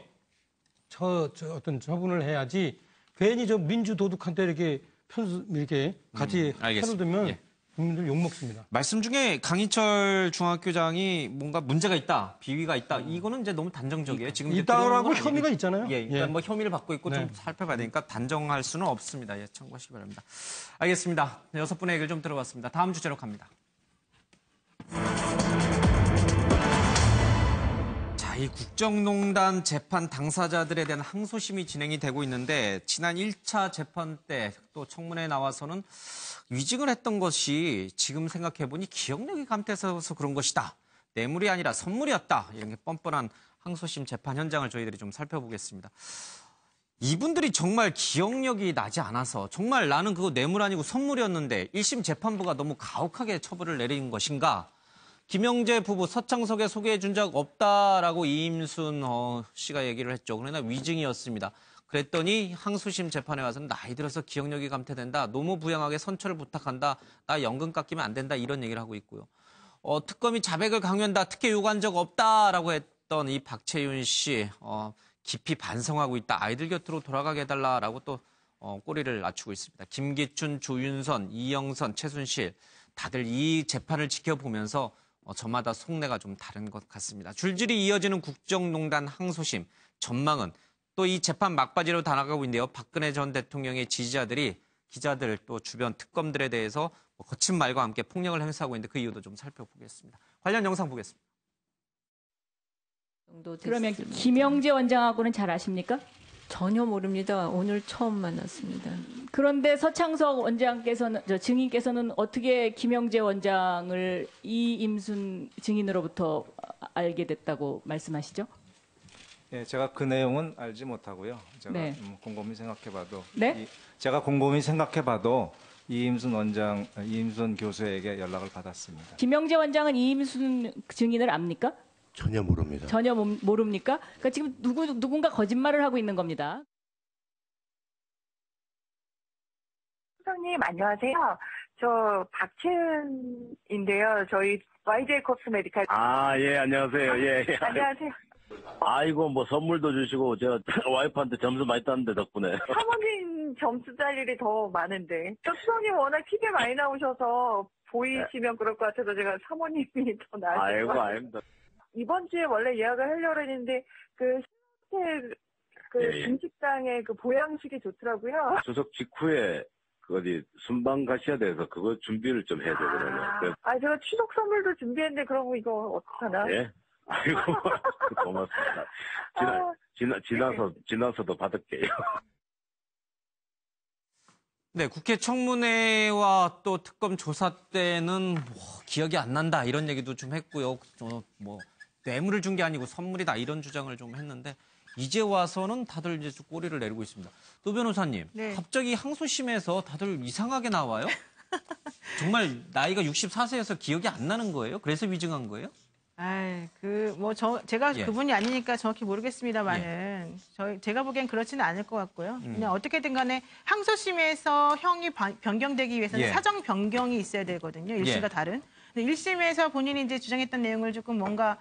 어떤 처분을 해야지 괜히 저 민주 도둑한테 이렇게 같이 편을 두면 국민들 욕먹습니다. 말씀 중에 강인철 중학교장이 뭔가 문제가 있다, 비위가 있다. 이거는 이제 너무 단정적이에요. 지금 있다라고 혐의가 있잖아요. 일단 뭐 혐의를 받고 있고 좀 살펴봐야 되니까 단정할 수는 없습니다. 참고하시기 바랍니다. 알겠습니다. 6분의 얘기를 좀 들어봤습니다. 다음 주제로 갑니다. 이 국정농단 재판 당사자들에 대한 항소심이 진행이 되고 있는데 지난 1차 재판 때 또 청문회에 나와서는 위증을 했던 것이 지금 생각해보니 기억력이 감퇴해서 그런 것이다. 뇌물이 아니라 선물이었다. 이런 게 뻔뻔한 항소심 재판 현장을 저희들이 좀 살펴보겠습니다. 이분들이 정말 기억력이 나지 않아서 정말 나는 그거 뇌물 아니고 선물이었는데 1심 재판부가 너무 가혹하게 처벌을 내린 것인가? 김영재 부부 서창석에 소개해 준 적 없다라고 이임순 씨가 얘기를 했죠. 그러나 위증이었습니다. 그랬더니 항소심 재판에 와서는 나이 들어서 기억력이 감퇴된다. 노무부양하게 선처를 부탁한다. 나 연금 깎이면 안 된다. 이런 얘기를 하고 있고요. 특검이 자백을 강요한다. 특혜 요구한 적 없다라고 했던 이 박채윤 씨 깊이 반성하고 있다. 아이들 곁으로 돌아가게 해달라라고 또 꼬리를 낮추고 있습니다. 김기춘, 조윤선, 이영선, 최순실 다들 이 재판을 지켜보면서 저마다 속내가 좀 다른 것 같습니다. 줄줄이 이어지는 국정농단 항소심, 전망은 또 이 재판 막바지로 다가가고 있는데요. 박근혜 전 대통령의 지지자들이 기자들 또 주변 특검들에 대해서 거친 말과 함께 폭력을 행사하고 있는데 그 이유도 좀 살펴보겠습니다. 관련 영상 보겠습니다. 그러면 김영재 원장하고는 잘 아십니까? 전혀 모릅니다. 오늘 처음 만났습니다. 그런데 서창석 원장께서는 증인께서는 어떻게 김영재 원장을 이임순 증인으로부터 알게 됐다고 말씀하시죠? 네, 제가 그 내용은 알지 못하고요. 제가 네. 곰곰이 생각해봐도 네? 제가 곰곰이 생각해봐도 이임순 교수에게 연락을 받았습니다. 김영재 원장은 이임순 증인을 압니까? 전혀 모릅니다. 전혀 모릅니까? 그러니까 지금 누군가 거짓말을 하고 있는 겁니다. 선생님 안녕하세요. 저 박채은인데요. 저희 YJ 콥스 메디칼. 예, 안녕하세요. 예. 안녕하세요. 아이고, 뭐 선물도 주시고, 제가 와이프한테 점수 많이 땄는데, 덕분에. 사모님 점수 딸 일이 더 많은데. 수석님 워낙 TV에 많이 나오셔서 보이시면 그럴 것 같아서 제가 사모님이 더 나으실 것 같아요. 아닙니다. 이번 주에 원래 예약을 하려고 했는데 그 호텔 중식당의 그 보양식이 좋더라고요. 추석 직후에 어디 순방 가셔야 돼서 그거 준비를 좀 해야죠, 그러면. 제가 추석 선물도 준비했는데 그러면 이거 어떡하나? 예? 아이고, 고맙습니다. 지나서도 받을게요. 네, 국회 청문회와 또 특검 조사 때는 기억이 안 난다 이런 얘기도 좀 했고요. 뇌물을 준 게 아니고 선물이다 이런 주장을 좀 했는데 이제 와서는 다들 이제 좀 꼬리를 내리고 있습니다. 노 변호사님, 네. 갑자기 항소심에서 다들 이상하게 나와요? 정말 나이가 64세여서 기억이 안 나는 거예요? 그래서 위증한 거예요? 제가 예. 그분이 아니니까 정확히 모르겠습니다만은 제가 보기엔 그렇지는 않을 것 같고요. 그냥 어떻게든 간에 항소심에서 형이 변경되기 위해서는 예. 사정 변경이 있어야 되거든요. 1심과 예. 다른. 근데 1심에서 본인이 이제 주장했던 내용을 조금 뭔가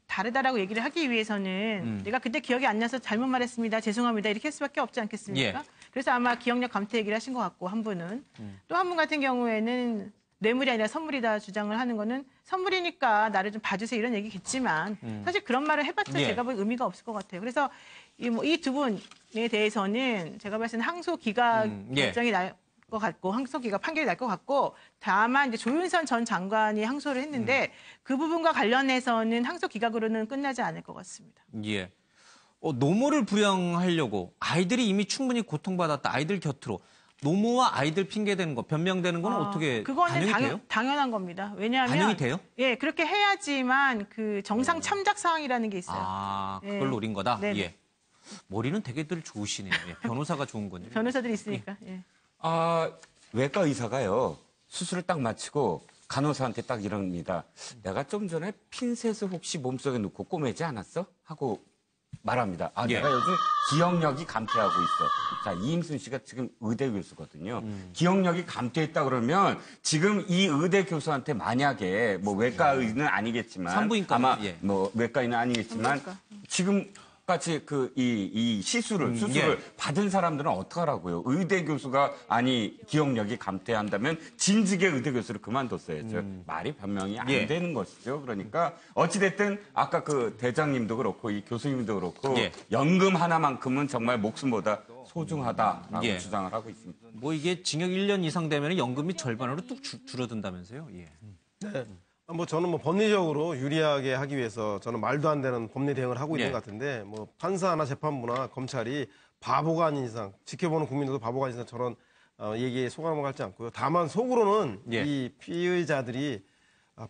다르다라고 얘기를 하기 위해서는 내가 그때 기억이 안 나서 잘못 말했습니다. 죄송합니다. 이렇게 할 수밖에 없지 않겠습니까? 예. 그래서 아마 기억력 감퇴 얘기를 하신 것 같고 한 분은 또 한 분 같은 경우에는 뇌물이 아니라 선물이다 주장을 하는 거는 선물이니까 나를 좀 봐주세요 이런 얘기겠지만 사실 그런 말을 해봤자 예. 제가 보기엔 의미가 없을 것 같아요. 그래서 이 두 분에 대해서는 제가 봤을 때는 항소 기각 예. 결정이 날 것 같고 항소 기각 판결이 날 것 같고 다만 이제 조윤선 전 장관이 항소를 했는데 그 부분과 관련해서는 항소 기각으로는 끝나지 않을 것 같습니다. 예. 노모를 부양하려고 아이들이 이미 충분히 고통받았다. 아이들 곁으로. 노모와 아이들 핑계대는 거, 변명되는 건 어떻게 그거는 반영이 돼요? 당연한 겁니다. 왜냐하면 반영이 돼요? 예, 그렇게 해야지만 그 정상 참작 사항이라는 게 있어요. 그걸 예. 노린 거다? 네네. 예. 머리는 되게들 좋으시네요. 예. 변호사가 좋은 건지. 변호사들이 있으니까. 예. 외과 의사가요, 수술을 딱 마치고 간호사한테 딱 이럽니다. 내가 좀 전에 핀셋을 혹시 몸속에 넣고 꼬매지 않았어? 하고 말합니다. 예. 내가 요즘 기억력이 감퇴하고 있어. 자, 이임순 씨가 지금 의대 교수거든요. 기억력이 감퇴했다 그러면 지금 이 의대 교수한테 만약에 외과의는 아니겠지만 산부인과, 아마 예. 외과의는 아니겠지만 지금 같이 이 수술을 예. 받은 사람들은 어떡하라고요? 의대 교수가 기억력이 감퇴한다면 진즉에 의대 교수를 그만뒀어야죠. 말이 변명이 안 예. 되는 것이죠. 그러니까 어찌됐든 아까 그 대장님도 그렇고 이 교수님도 그렇고 예. 연금 하나만큼은 정말 목숨보다 소중하다라고 예. 주장을 하고 있습니다. 이게 징역 1년 이상 되면 연금이 절반으로 뚝 줄어든다면서요? 예. 네. 저는 법리적으로 유리하게 하기 위해서 저는 말도 안 되는 법리 대응을 하고 있는 예. 것 같은데 판사나 재판부나 검찰이 바보가 아닌 이상 지켜보는 국민들도 바보가 아닌 이상 저런 얘기에 소감을 갖지 않고요. 다만 속으로는 예. 이 피의자들이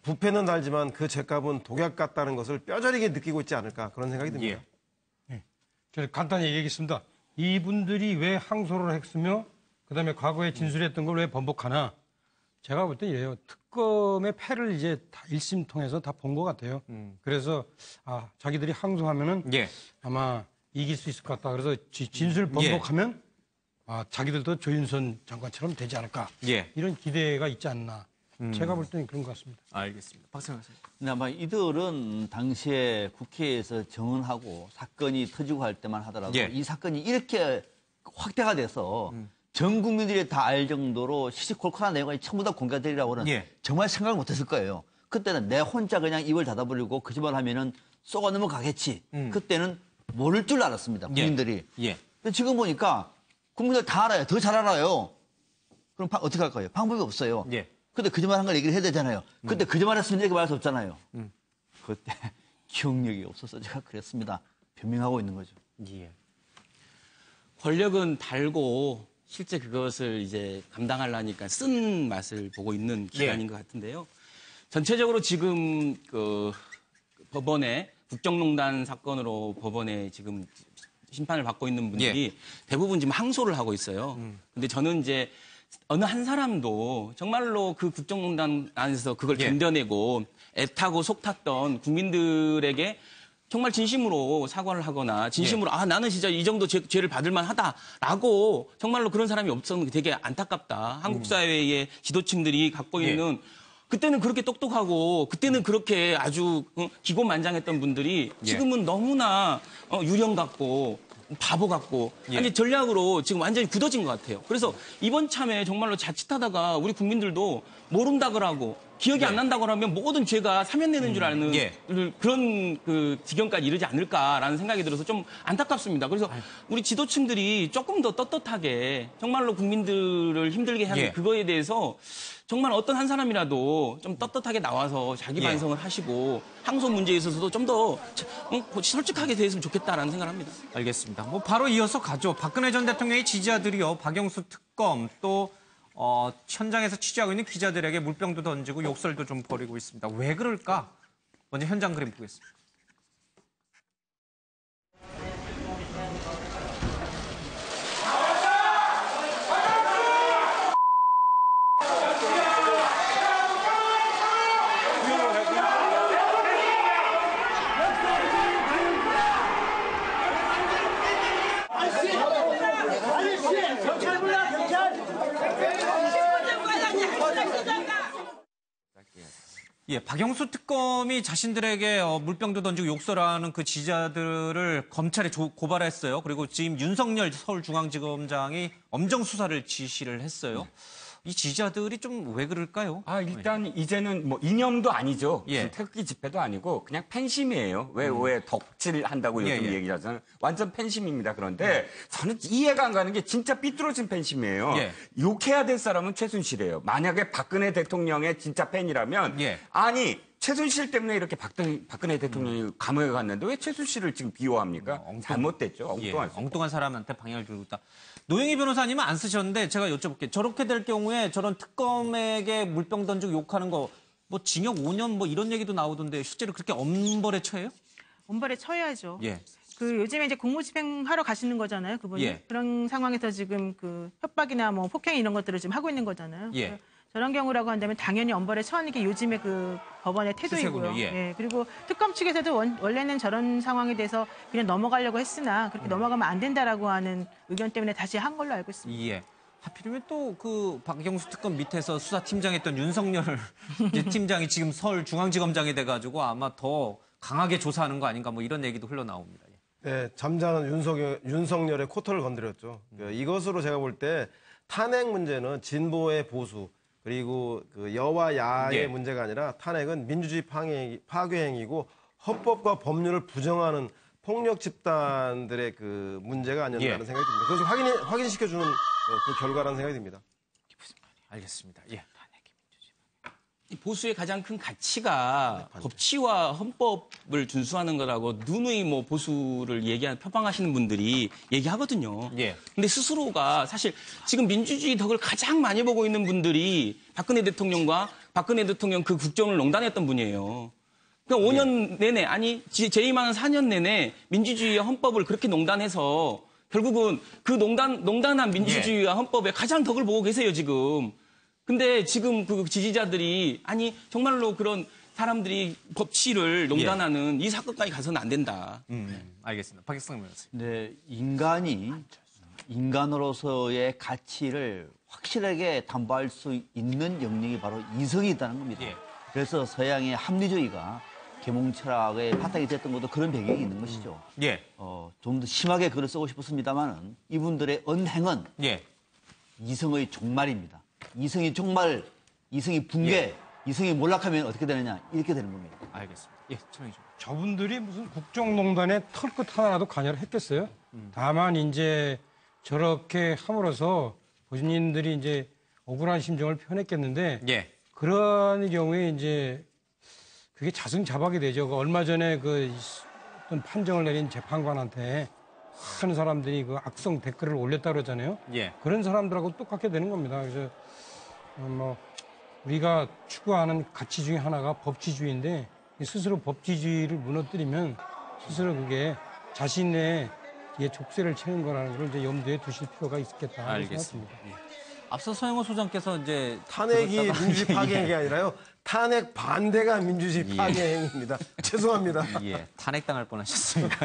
부패는 달지만 그 죄값은 독약 같다는 것을 뼈저리게 느끼고 있지 않을까 그런 생각이 듭니다. 예. 저는 간단히 얘기하겠습니다. 이분들이 왜 항소를 했으며 그다음에 과거에 진술했던 걸 왜 번복하나? 제가 볼 때 이래요. 특검의 패를 이제 다 1심 통해서 다 본 것 같아요. 그래서 자기들이 항소하면은 예. 아마 이길 수 있을 것 같다. 그래서 진술 번복하면 자기들도 조윤선 장관처럼 되지 않을까. 예. 이런 기대가 있지 않나. 제가 볼 때는 그런 것 같습니다. 알겠습니다. 박성현 선생님. 근데 아마 이들은 당시에 국회에서 정언하고 사건이 터지고 할 때만 하더라도 예. 이 사건이 이렇게 확대가 돼서 전 국민들이 다 알 정도로 시시콜콜한 내용이 전부 다 공개되리라고는 예. 정말 생각을 못했을 거예요. 그때는 내 혼자 그냥 입을 닫아버리고 거짓말 하면은 쏘가 넘어가겠지. 그때는 모를 줄 알았습니다. 국민들이. 예. 근데 지금 보니까 국민들 다 알아요. 더 잘 알아요. 그럼 어떻게 할 거예요? 방법이 없어요. 예. 근데 거짓말한 걸 얘기를 해야 되잖아요. 그때 거짓말했으면 이렇게 말할 수 없잖아요. 그때 기억력이 없어서 제가 그랬습니다. 변명하고 있는 거죠. 예. 권력은 달고 실제 그것을 이제 감당하려니까 쓴 맛을 보고 있는 기간인 것 같은데요. 전체적으로 지금 그 법원에 국정농단 사건으로 법원에 지금 심판을 받고 있는 분들이 대부분 지금 항소를 하고 있어요. 근데 저는 이제 어느 한 사람도 정말로 그 국정농단 안에서 그걸 견뎌내고 애타고 속탔던 국민들에게 정말 진심으로 사과를 하거나 진심으로 나는 진짜 이 정도 죄를 받을 만하다라고 정말로 그런 사람이 없었는 게 되게 안타깝다. 한국 사회의 지도층들이 갖고 있는 그때는 그렇게 똑똑하고 그때는 그렇게 아주 기고만장했던 분들이 지금은 너무나 유령 같고 바보 같고 아니 전략으로 지금 완전히 굳어진 것 같아요. 그래서 이번 참에 정말로 자칫하다가 우리 국민들도 모른다 그러고 기억이 안 난다고 하면 모든 죄가 사면되는 줄 아는 그런 그 지경까지 이르지 않을까라는 생각이 들어서 좀 안타깝습니다. 그래서 우리 지도층들이 조금 더 떳떳하게 정말로 국민들을 힘들게 하는 그거에 대해서 정말 어떤 한 사람이라도 좀 떳떳하게 나와서 자기 반성을 하시고 항소 문제에 있어서도 좀 더 솔직하게 대했으면 좋겠다라는 생각을 합니다. 알겠습니다. 뭐 바로 이어서 가죠. 박근혜 전 대통령의 지지자들이요. 박영수 특검 또 현장에서 취재하고 있는 기자들에게 물병도 던지고 욕설도 좀 벌이고 있습니다. 왜 그럴까? 먼저 현장 그림 보겠습니다. 박영수 특검이 자신들에게 물병도 던지고 욕설하는 그 지지자들을 검찰에 고발했어요. 그리고 지금 윤석열 서울중앙지검장이 엄정 수사를 지시를 했어요. 이 지지자들이 좀 왜 그럴까요? 일단 이제는 뭐 이념도 아니죠. 태극기 집회도 아니고 그냥 팬심이에요. 왜 덕질한다고 요즘 얘기하잖아요. 완전 팬심입니다. 그런데 저는 이해가 안 가는 게 진짜 삐뚤어진 팬심이에요. 욕해야 될 사람은 최순실이에요. 만약에 박근혜 대통령의 진짜 팬이라면 아니 최순실 때문에 이렇게 박근혜 대통령이 감옥에 갔는데 왜 최순실을 지금 비호합니까? 잘못됐죠. 엉뚱한 사람한테 방향을 들고 있다. 노영희 변호사님은 안 쓰셨는데 제가 여쭤볼게요. 저렇게 될 경우에 저런 특검에게 물병 던지고 욕하는 거 뭐 징역 5년 뭐 이런 얘기도 나오던데 실제로 그렇게 엄벌에 처해요? 엄벌에 처해야죠. 그 요즘에 이제 공무집행하러 가시는 거잖아요, 그분이. 그런 상황에서 지금 그 협박이나 뭐 폭행 이런 것들을 지금 하고 있는 거잖아요. 저런 경우라고 한다면 당연히 엄벌에 처하는 게 요즘에 그 법원의 태도이고요. 그리고 특검 측에서도 원래는 저런 상황에 대해서 그냥 넘어가려고 했으나 그렇게 넘어가면 안 된다라고 하는 의견 때문에 다시 한 걸로 알고 있습니다. 하필이면 또 그 박영수 특검 밑에서 수사팀장했던 윤석열 팀장이 지금 서울중앙지검장이 돼가지고 아마 더 강하게 조사하는 거 아닌가 뭐 이런 얘기도 흘러나옵니다. 네, 잠자는 윤석열의 코털을 건드렸죠. 이것으로 제가 볼 때 탄핵 문제는 진보의 보수 그리고 그 여와 야의 문제가 아니라 탄핵은 민주주의 파괴행위고 헌법과 법률을 부정하는 폭력 집단들의 그 문제가 아니었나라는 생각이 듭니다. 그래서 확인시켜주는 그 결과라는 생각이 듭니다. 알겠습니다. 이 보수의 가장 큰 가치가 법치와 헌법을 준수하는 거라고 누누이 뭐 보수를 표방하시는 분들이 얘기하거든요. 근데 스스로가 사실 지금 민주주의 덕을 가장 많이 보고 있는 분들이 박근혜 대통령과 박근혜 대통령 그 국정을 농단했던 분이에요. 그러니까 5년 내내, 아니 재임하는 4년 내내 민주주의와 헌법을 그렇게 농단해서 결국은 그 농단한 민주주의와 헌법에 가장 덕을 보고 계세요, 지금. 근데 지금 그 지지자들이 아니 정말로 그런 사람들이 법치를 농단하는 이 사건까지 가서는 안 된다. 알겠습니다. 박익성 변호사님. 네, 인간이 인간으로서의 가치를 확실하게 담보할 수 있는 영역이 바로 이성이 있다는 겁니다. 그래서 서양의 합리주의가 계몽 철학의 바탕이 됐던 것도 그런 배경이 있는 것이죠. 좀 더 심하게 글을 쓰고 싶었습니다만은 이분들의 언행은 이성의 종말입니다. 이성이 종말, 이성이 붕괴, 이성이 몰락하면 어떻게 되느냐 이렇게 되는 겁니다. 알겠습니다. 청해 좀. 저분들이 무슨 국정농단에 털끝 하나라도 관여를 했겠어요? 다만 이제 저렇게 함으로써 본인들이 이제 억울한 심정을 표현했겠는데 그런 경우에 이제 그게 자승자박이 되죠. 얼마 전에 그 어떤 판정을 내린 재판관한테 한 사람들이 그 악성 댓글을 올렸다 그러잖아요. 그런 사람들하고 똑같게 되는 겁니다. 그래서 뭐 우리가 추구하는 가치 중에 하나가 법치주의인데 스스로 법치주의를 무너뜨리면 스스로 그게 자신의 족쇄를 채는 거라는 걸 이제 염두에 두실 필요가 있겠다. 알겠습니다. 앞서 서영호 소장께서 이제 탄핵이 민주주의 파괴행위 아니라요. 탄핵 반대가 민주주의 파괴행위입니다. 죄송합니다. 탄핵당할 뻔하셨습니다.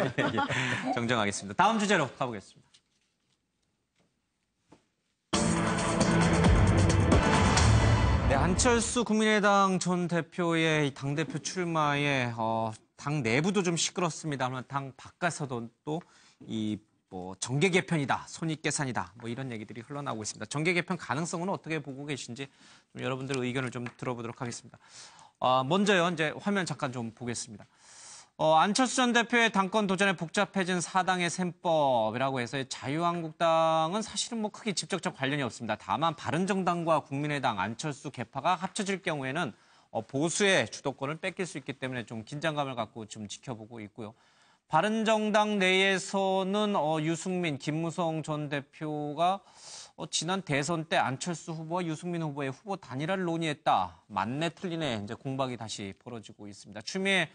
정정하겠습니다. 다음 주제로 가보겠습니다. 네, 안철수 국민의당 전 대표의 당대표 출마에 당 내부도 좀 시끄럽습니다만 당 바깥에서도 또 이 뭐 정계 개편이다, 손익계산이다, 뭐 이런 얘기들이 흘러나오고 있습니다. 정계 개편 가능성은 어떻게 보고 계신지 좀 여러분들 의견을 좀 들어보도록 하겠습니다. 먼저요, 이제 화면 잠깐 좀 보겠습니다. 안철수 전 대표의 당권 도전에 복잡해진 사당의 셈법이라고 해서 자유한국당은 사실은 뭐 크게 직접적 관련이 없습니다. 다만 바른정당과 국민의당, 안철수 개파가 합쳐질 경우에는 보수의 주도권을 뺏길 수 있기 때문에 좀 긴장감을 갖고 좀 지켜보고 있고요. 바른정당 내에서는 유승민, 김무성 전 대표가 지난 대선 때 안철수 후보와 유승민 후보의 후보 단일화를 논의했다. 맞네 틀리네 이제 공박이 다시 벌어지고 있습니다. 추미애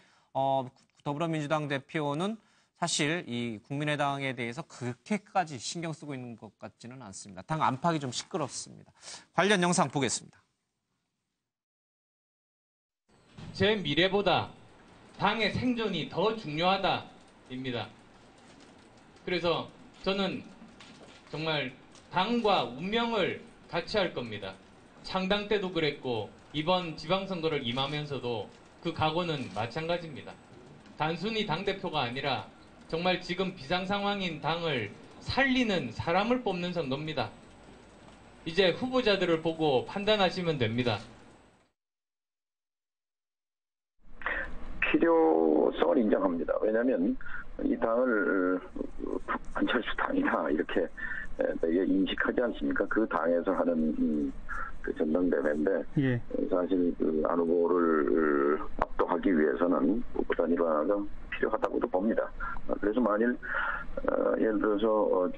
더불어민주당 대표는 사실 이 국민의당에 대해서 그렇게까지 신경 쓰고 있는 것 같지는 않습니다. 당 안팎이 좀 시끄럽습니다. 관련 영상 보겠습니다. 제 미래보다 당의 생존이 더 중요하다입니다. 그래서 저는 정말 당과 운명을 같이 할 겁니다. 창당 때도 그랬고 이번 지방선거를 임하면서도 그 각오는 마찬가지입니다. 단순히 당대표가 아니라 정말 지금 비상상황인 당을 살리는 사람을 뽑는 선거입니다. 이제 후보자들을 보고 판단하시면 됩니다. 필요성을 인정합니다. 왜냐하면 이 당을 안철수 당이다 이렇게 인식하지 않습니까? 그 당에서 하는 그 전당대회인데 예. 사실 그 안 후보를 압도하기 위해서는 후보 단일화가 필요하다고도 봅니다. 그래서 만일 예를 들어서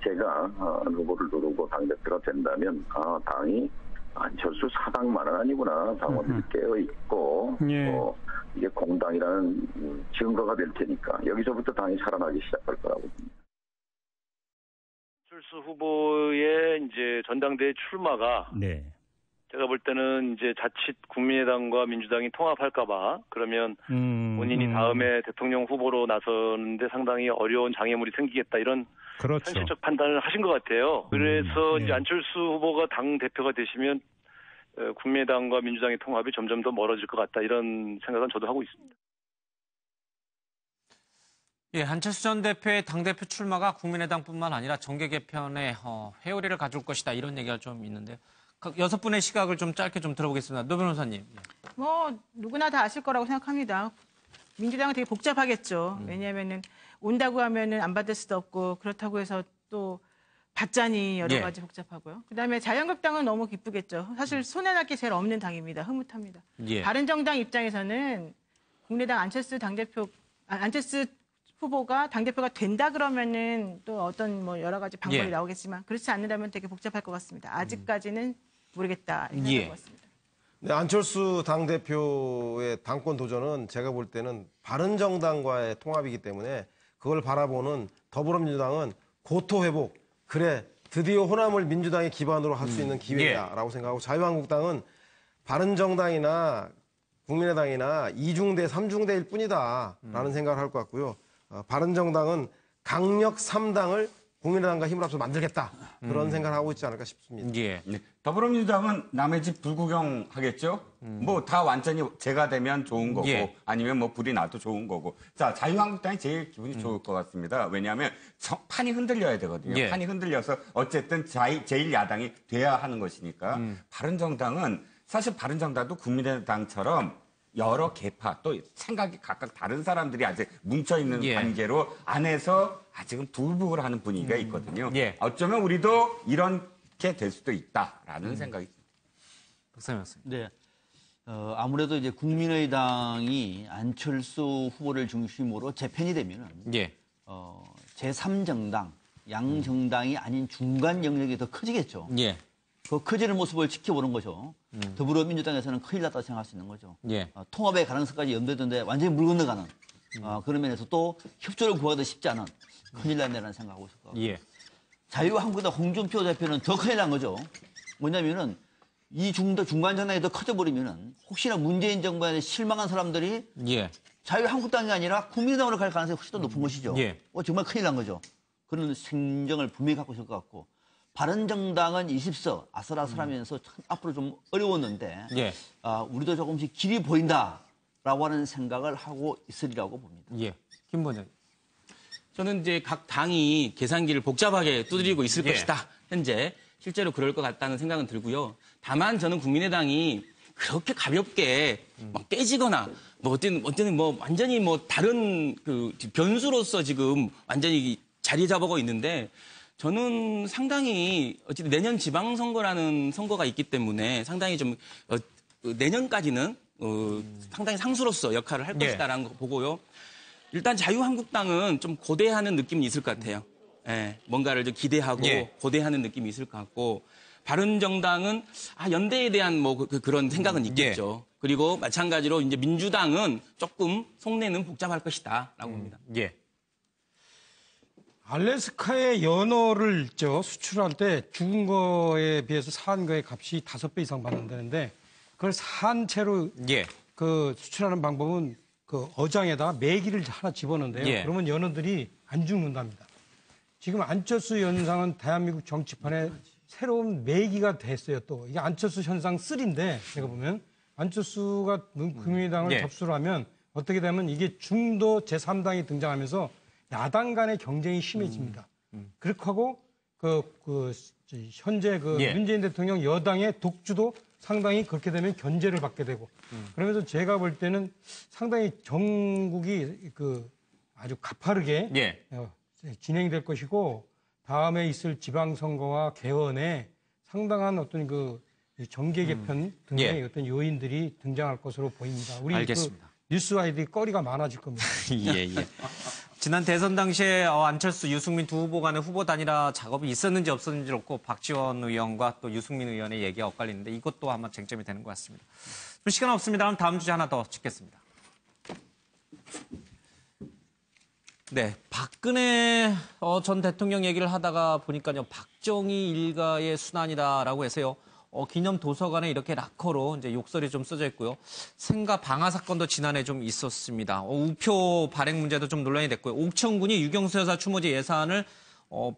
제가 안 후보를 누르고 당대표가 된다면 당이 안철수 사당만은 아니구나. 당원들이 깨어있고 이게 공당이라는 증거가 될 테니까 여기서부터 당이 살아나기 시작할 거라고 봅니다. 안철수 후보의 이제 전당대회 출마가 제가 볼 때는 이제 자칫 국민의당과 민주당이 통합할까봐 그러면 본인이 다음에 대통령 후보로 나서는데 상당히 어려운 장애물이 생기겠다 이런 현실적 판단을 하신 것 같아요. 그래서 이제 안철수 후보가 당 대표가 되시면 국민의당과 민주당의 통합이 점점 더 멀어질 것 같다 이런 생각은 저도 하고 있습니다. 예, 안철수 전 대표의 당대표 출마가 국민의당뿐만 아니라 정계 개편에 회오리를 가져올 것이다 이런 얘기가 좀 있는데요. 여섯 분의 시각을 좀 짧게 좀 들어보겠습니다. 노 변호사님. 뭐 누구나 다 아실 거라고 생각합니다. 민주당은 되게 복잡하겠죠. 왜냐하면은 온다고 하면은 안 받을 수도 없고 그렇다고 해서 또 받자니 여러 가지 복잡하고요. 그다음에 자유한국당은 너무 기쁘겠죠. 사실 손해날 게 제일 없는 당입니다. 흐뭇합니다. 바른정당 입장에서는 국민의당 안철수 후보가 당대표가 된다 그러면은 또 어떤 뭐 여러 가지 방법이 나오겠지만 그렇지 않는다면 되게 복잡할 것 같습니다. 아직까지는 모르겠다 생각할 것 같습니다. 네, 안철수 당대표의 당권 도전은 제가 볼 때는 바른정당과의 통합이기 때문에 그걸 바라보는 더불어민주당은 고토 회복, 그래 드디어 호남을 민주당의 기반으로 할 수 있는 기회다라고 생각하고 자유한국당은 바른정당이나 국민의당이나 2중대, 3중대일 뿐이다라는 생각을 할 것 같고요. 바른정당은 강력 3당을 국민의당과 힘을 합쳐서 만들겠다. 그런 생각을 하고 있지 않을까 싶습니다. 네. 더불어민주당은 남의 집 불구경 하겠죠? 뭐 다 완전히 제가 되면 좋은 거고 아니면 뭐 불이 나도 좋은 거고. 자, 자유한국당이 제일 기분이 좋을 것 같습니다. 왜냐하면 판이 흔들려야 되거든요. 판이 흔들려서 어쨌든 제1야당이 돼야 하는 것이니까. 바른정당은 사실 바른정당도 국민의당처럼 여러 개파 또 생각이 각각 다른 사람들이 아직 뭉쳐있는 관계로 안에서 아직은 부글부글 하는 분위기가 있거든요. 어쩌면 우리도 이렇게 될 수도 있다라는 생각이 듭니다. 네. 아무래도 이제 국민의당이 안철수 후보를 중심으로 재편이 되면은 제3정당, 양정당이 아닌 중간 영역이 더 커지겠죠. 그 커지는 모습을 지켜보는 거죠. 더불어민주당에서는 큰일 났다고 생각할 수 있는 거죠. 통합의 가능성까지 염두에 완전히 물 건너가는 그런 면에서 또 협조를 구하기도 쉽지 않은 큰일 났네라는 생각하고 있을 거고요. 자유한국당 홍준표 대표는 더 큰일 난 거죠. 뭐냐면은 이 중간 정당이 더 커져버리면은 혹시나 문재인 정부에 실망한 사람들이 자유한국당이 아니라 국민의당으로 갈 가능성이 훨씬 더 높은 것이죠. 정말 큰일 난 거죠. 그런 생정을 분명히 갖고 있을 것 같고 바른정당은 20석 아슬아슬하면서 앞으로 좀 어려웠는데 우리도 조금씩 길이 보인다라고 하는 생각을 하고 있으리라고 봅니다. 김 본장. 저는 이제 각 당이 계산기를 복잡하게 두드리고 있을 것이다. 현재 실제로 그럴 것 같다는 생각은 들고요. 다만 저는 국민의당이 그렇게 가볍게 막 깨지거나 뭐 어쨌든 뭐 완전히 뭐 다른 그 변수로서 지금 완전히 자리 잡아가고 있는데 저는 상당히 어쨌든 내년 지방선거라는 선거가 있기 때문에 상당히 좀 내년까지는 상당히 상수로서 역할을 할 것이다라는 거 보고요. 일단 자유한국당은 좀 고대하는 느낌이 있을 것 같아요. 예, 뭔가를 좀 기대하고 고대하는 느낌이 있을 것 같고 바른정당은 연대에 대한 뭐 그런 생각은 있겠죠. 그리고 마찬가지로 이제 민주당은 조금 속내는 복잡할 것이다라고 봅니다. 알래스카의 연어를 수출할 때 죽은 거에 비해서 산 거의 값이 5배 이상 받는다는데 그걸 산 채로 그 수출하는 방법은 그 어장에다가 메기를 하나 집어넣는데요. 그러면 연어들이 안 죽는답니다. 지금 안철수 현상은 대한민국 정치판에 새로운 매기가 됐어요. 또 이게 안철수 현상 3인데 제가 보면 안철수가 국민의당을 접수를 하면 어떻게 되면 이게 중도 제3당이 등장하면서 야당 간의 경쟁이 심해집니다. 그렇게 하고 현재 문재인 대통령 여당의 독주도 상당히 그렇게 되면 견제를 받게 되고 그러면서 제가 볼 때는 상당히 전국이 아주 가파르게 진행될 것이고 다음에 있을 지방선거와 개헌에 상당한 어떤 정계 개편 등의 어떤 요인들이 등장할 것으로 보입니다. 우리 알겠습니다. 뉴스와이들이 거리가 많아질 겁니다. 지난 대선 당시에 안철수, 유승민 두 후보 간의 후보 단일화 작업이 있었는지 없었는지 없고 박지원 의원과 또 유승민 의원의 얘기가 엇갈리는데 이것도 아마 쟁점이 되는 것 같습니다. 좀 시간 없습니다. 그럼 다음 주제 하나 더 짚겠습니다. 네, 박근혜 전 대통령 얘기를 하다가 보니까요, 박정희 일가의 순환이다라고 해서요. 기념 도서관에 이렇게 락커로 이제 욕설이 좀 써져 있고요. 생가 방화 사건도 지난해 좀 있었습니다. 우표 발행 문제도 좀 논란이 됐고요. 옥천군이 유경수 여사 추모제 예산을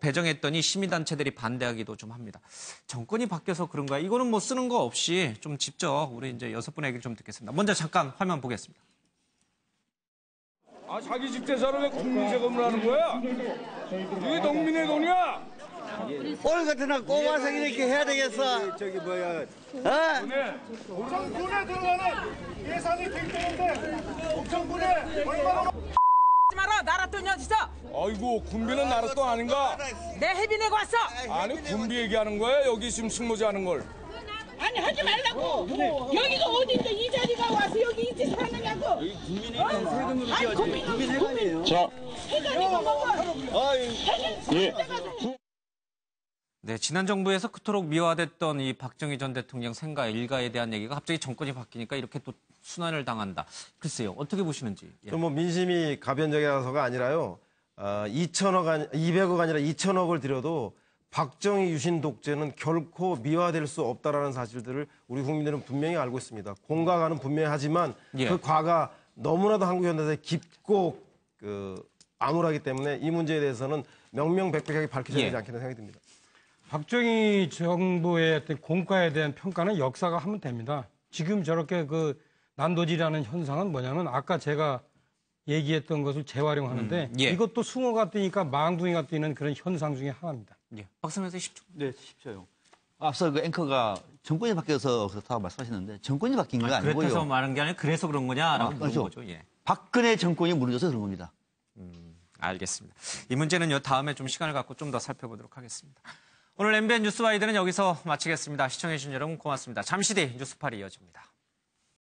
배정했더니 시민단체들이 반대하기도 좀 합니다. 정권이 바뀌어서 그런가요? 이거는 뭐 쓰는 거 없이 좀 직접 우리 이제 6분의 얘기를 좀 듣겠습니다. 먼저 잠깐 화면 보겠습니다. 자기 집 재산을 왜 국민 세금을 하는 거야? 이게 농민의 돈이야? 오늘 같은 날 꼬마서 이렇게 해야 되겠어. 저기 뭐야? 옥천군에 들어가는 예산이 될 옥천군에 얼마나 마라 나라 돈 어디서? 아이고 군비는 나라 돈 아닌가? 내 회비 내고 왔어. 아니 군비 얘기하는 거야? 여기 지금 승모제 하는 걸. 아니 하지 말라고. 여기가 어딘데 이 자리가 와서 여기 있지 사느냐고. 여기 국민의 세금으로 지어야지. 국민 세금이에요. 자. 해가지고 먹어. 예. 네, 지난 정부에서 그토록 미화됐던 이 박정희 전 대통령 생가 일가에 대한 얘기가 갑자기 정권이 바뀌니까 이렇게 또 순환을 당한다. 글쎄요, 어떻게 보시는지. 뭐 민심이 가변적이라서가 아니라요. 200억 아니라 2천억을 들여도 박정희 유신 독재는 결코 미화될 수 없다라는 사실들을 우리 국민들은 분명히 알고 있습니다. 공각하는 분명히 하지만 그 과가 너무나도 한국 현대사에 깊고 암울하기 때문에 이 문제에 대해서는 명명백백하게 밝혀져야 되지 않겠다는 생각이 듭니다. 박정희 정부의 어떤 공과에 대한 평가는 역사가 하면 됩니다. 지금 저렇게 난도질하는 현상은 뭐냐면 아까 제가 얘기했던 것을 재활용하는데 이것도 숭어가 뛰니까 망둥이가 뛰는 그런 현상 중에 하나입니다. 박성현 선생 10초. 네, 10초요. 앞서 앵커가 정권이 바뀌어서 그렇다고 말씀하셨는데 정권이 바뀐 게 아니고요. 그래서 말한 게 아니라 그래서 그런 거냐라고 물은 거죠. 박근혜 정권이 무너져서 그런 겁니다. 알겠습니다. 이 문제는요, 다음에 좀 시간을 갖고 좀 더 살펴보도록 하겠습니다. 오늘 MBN 뉴스와이드는 여기서 마치겠습니다. 시청해주신 여러분 고맙습니다. 잠시 뒤 뉴스팔이 이어집니다.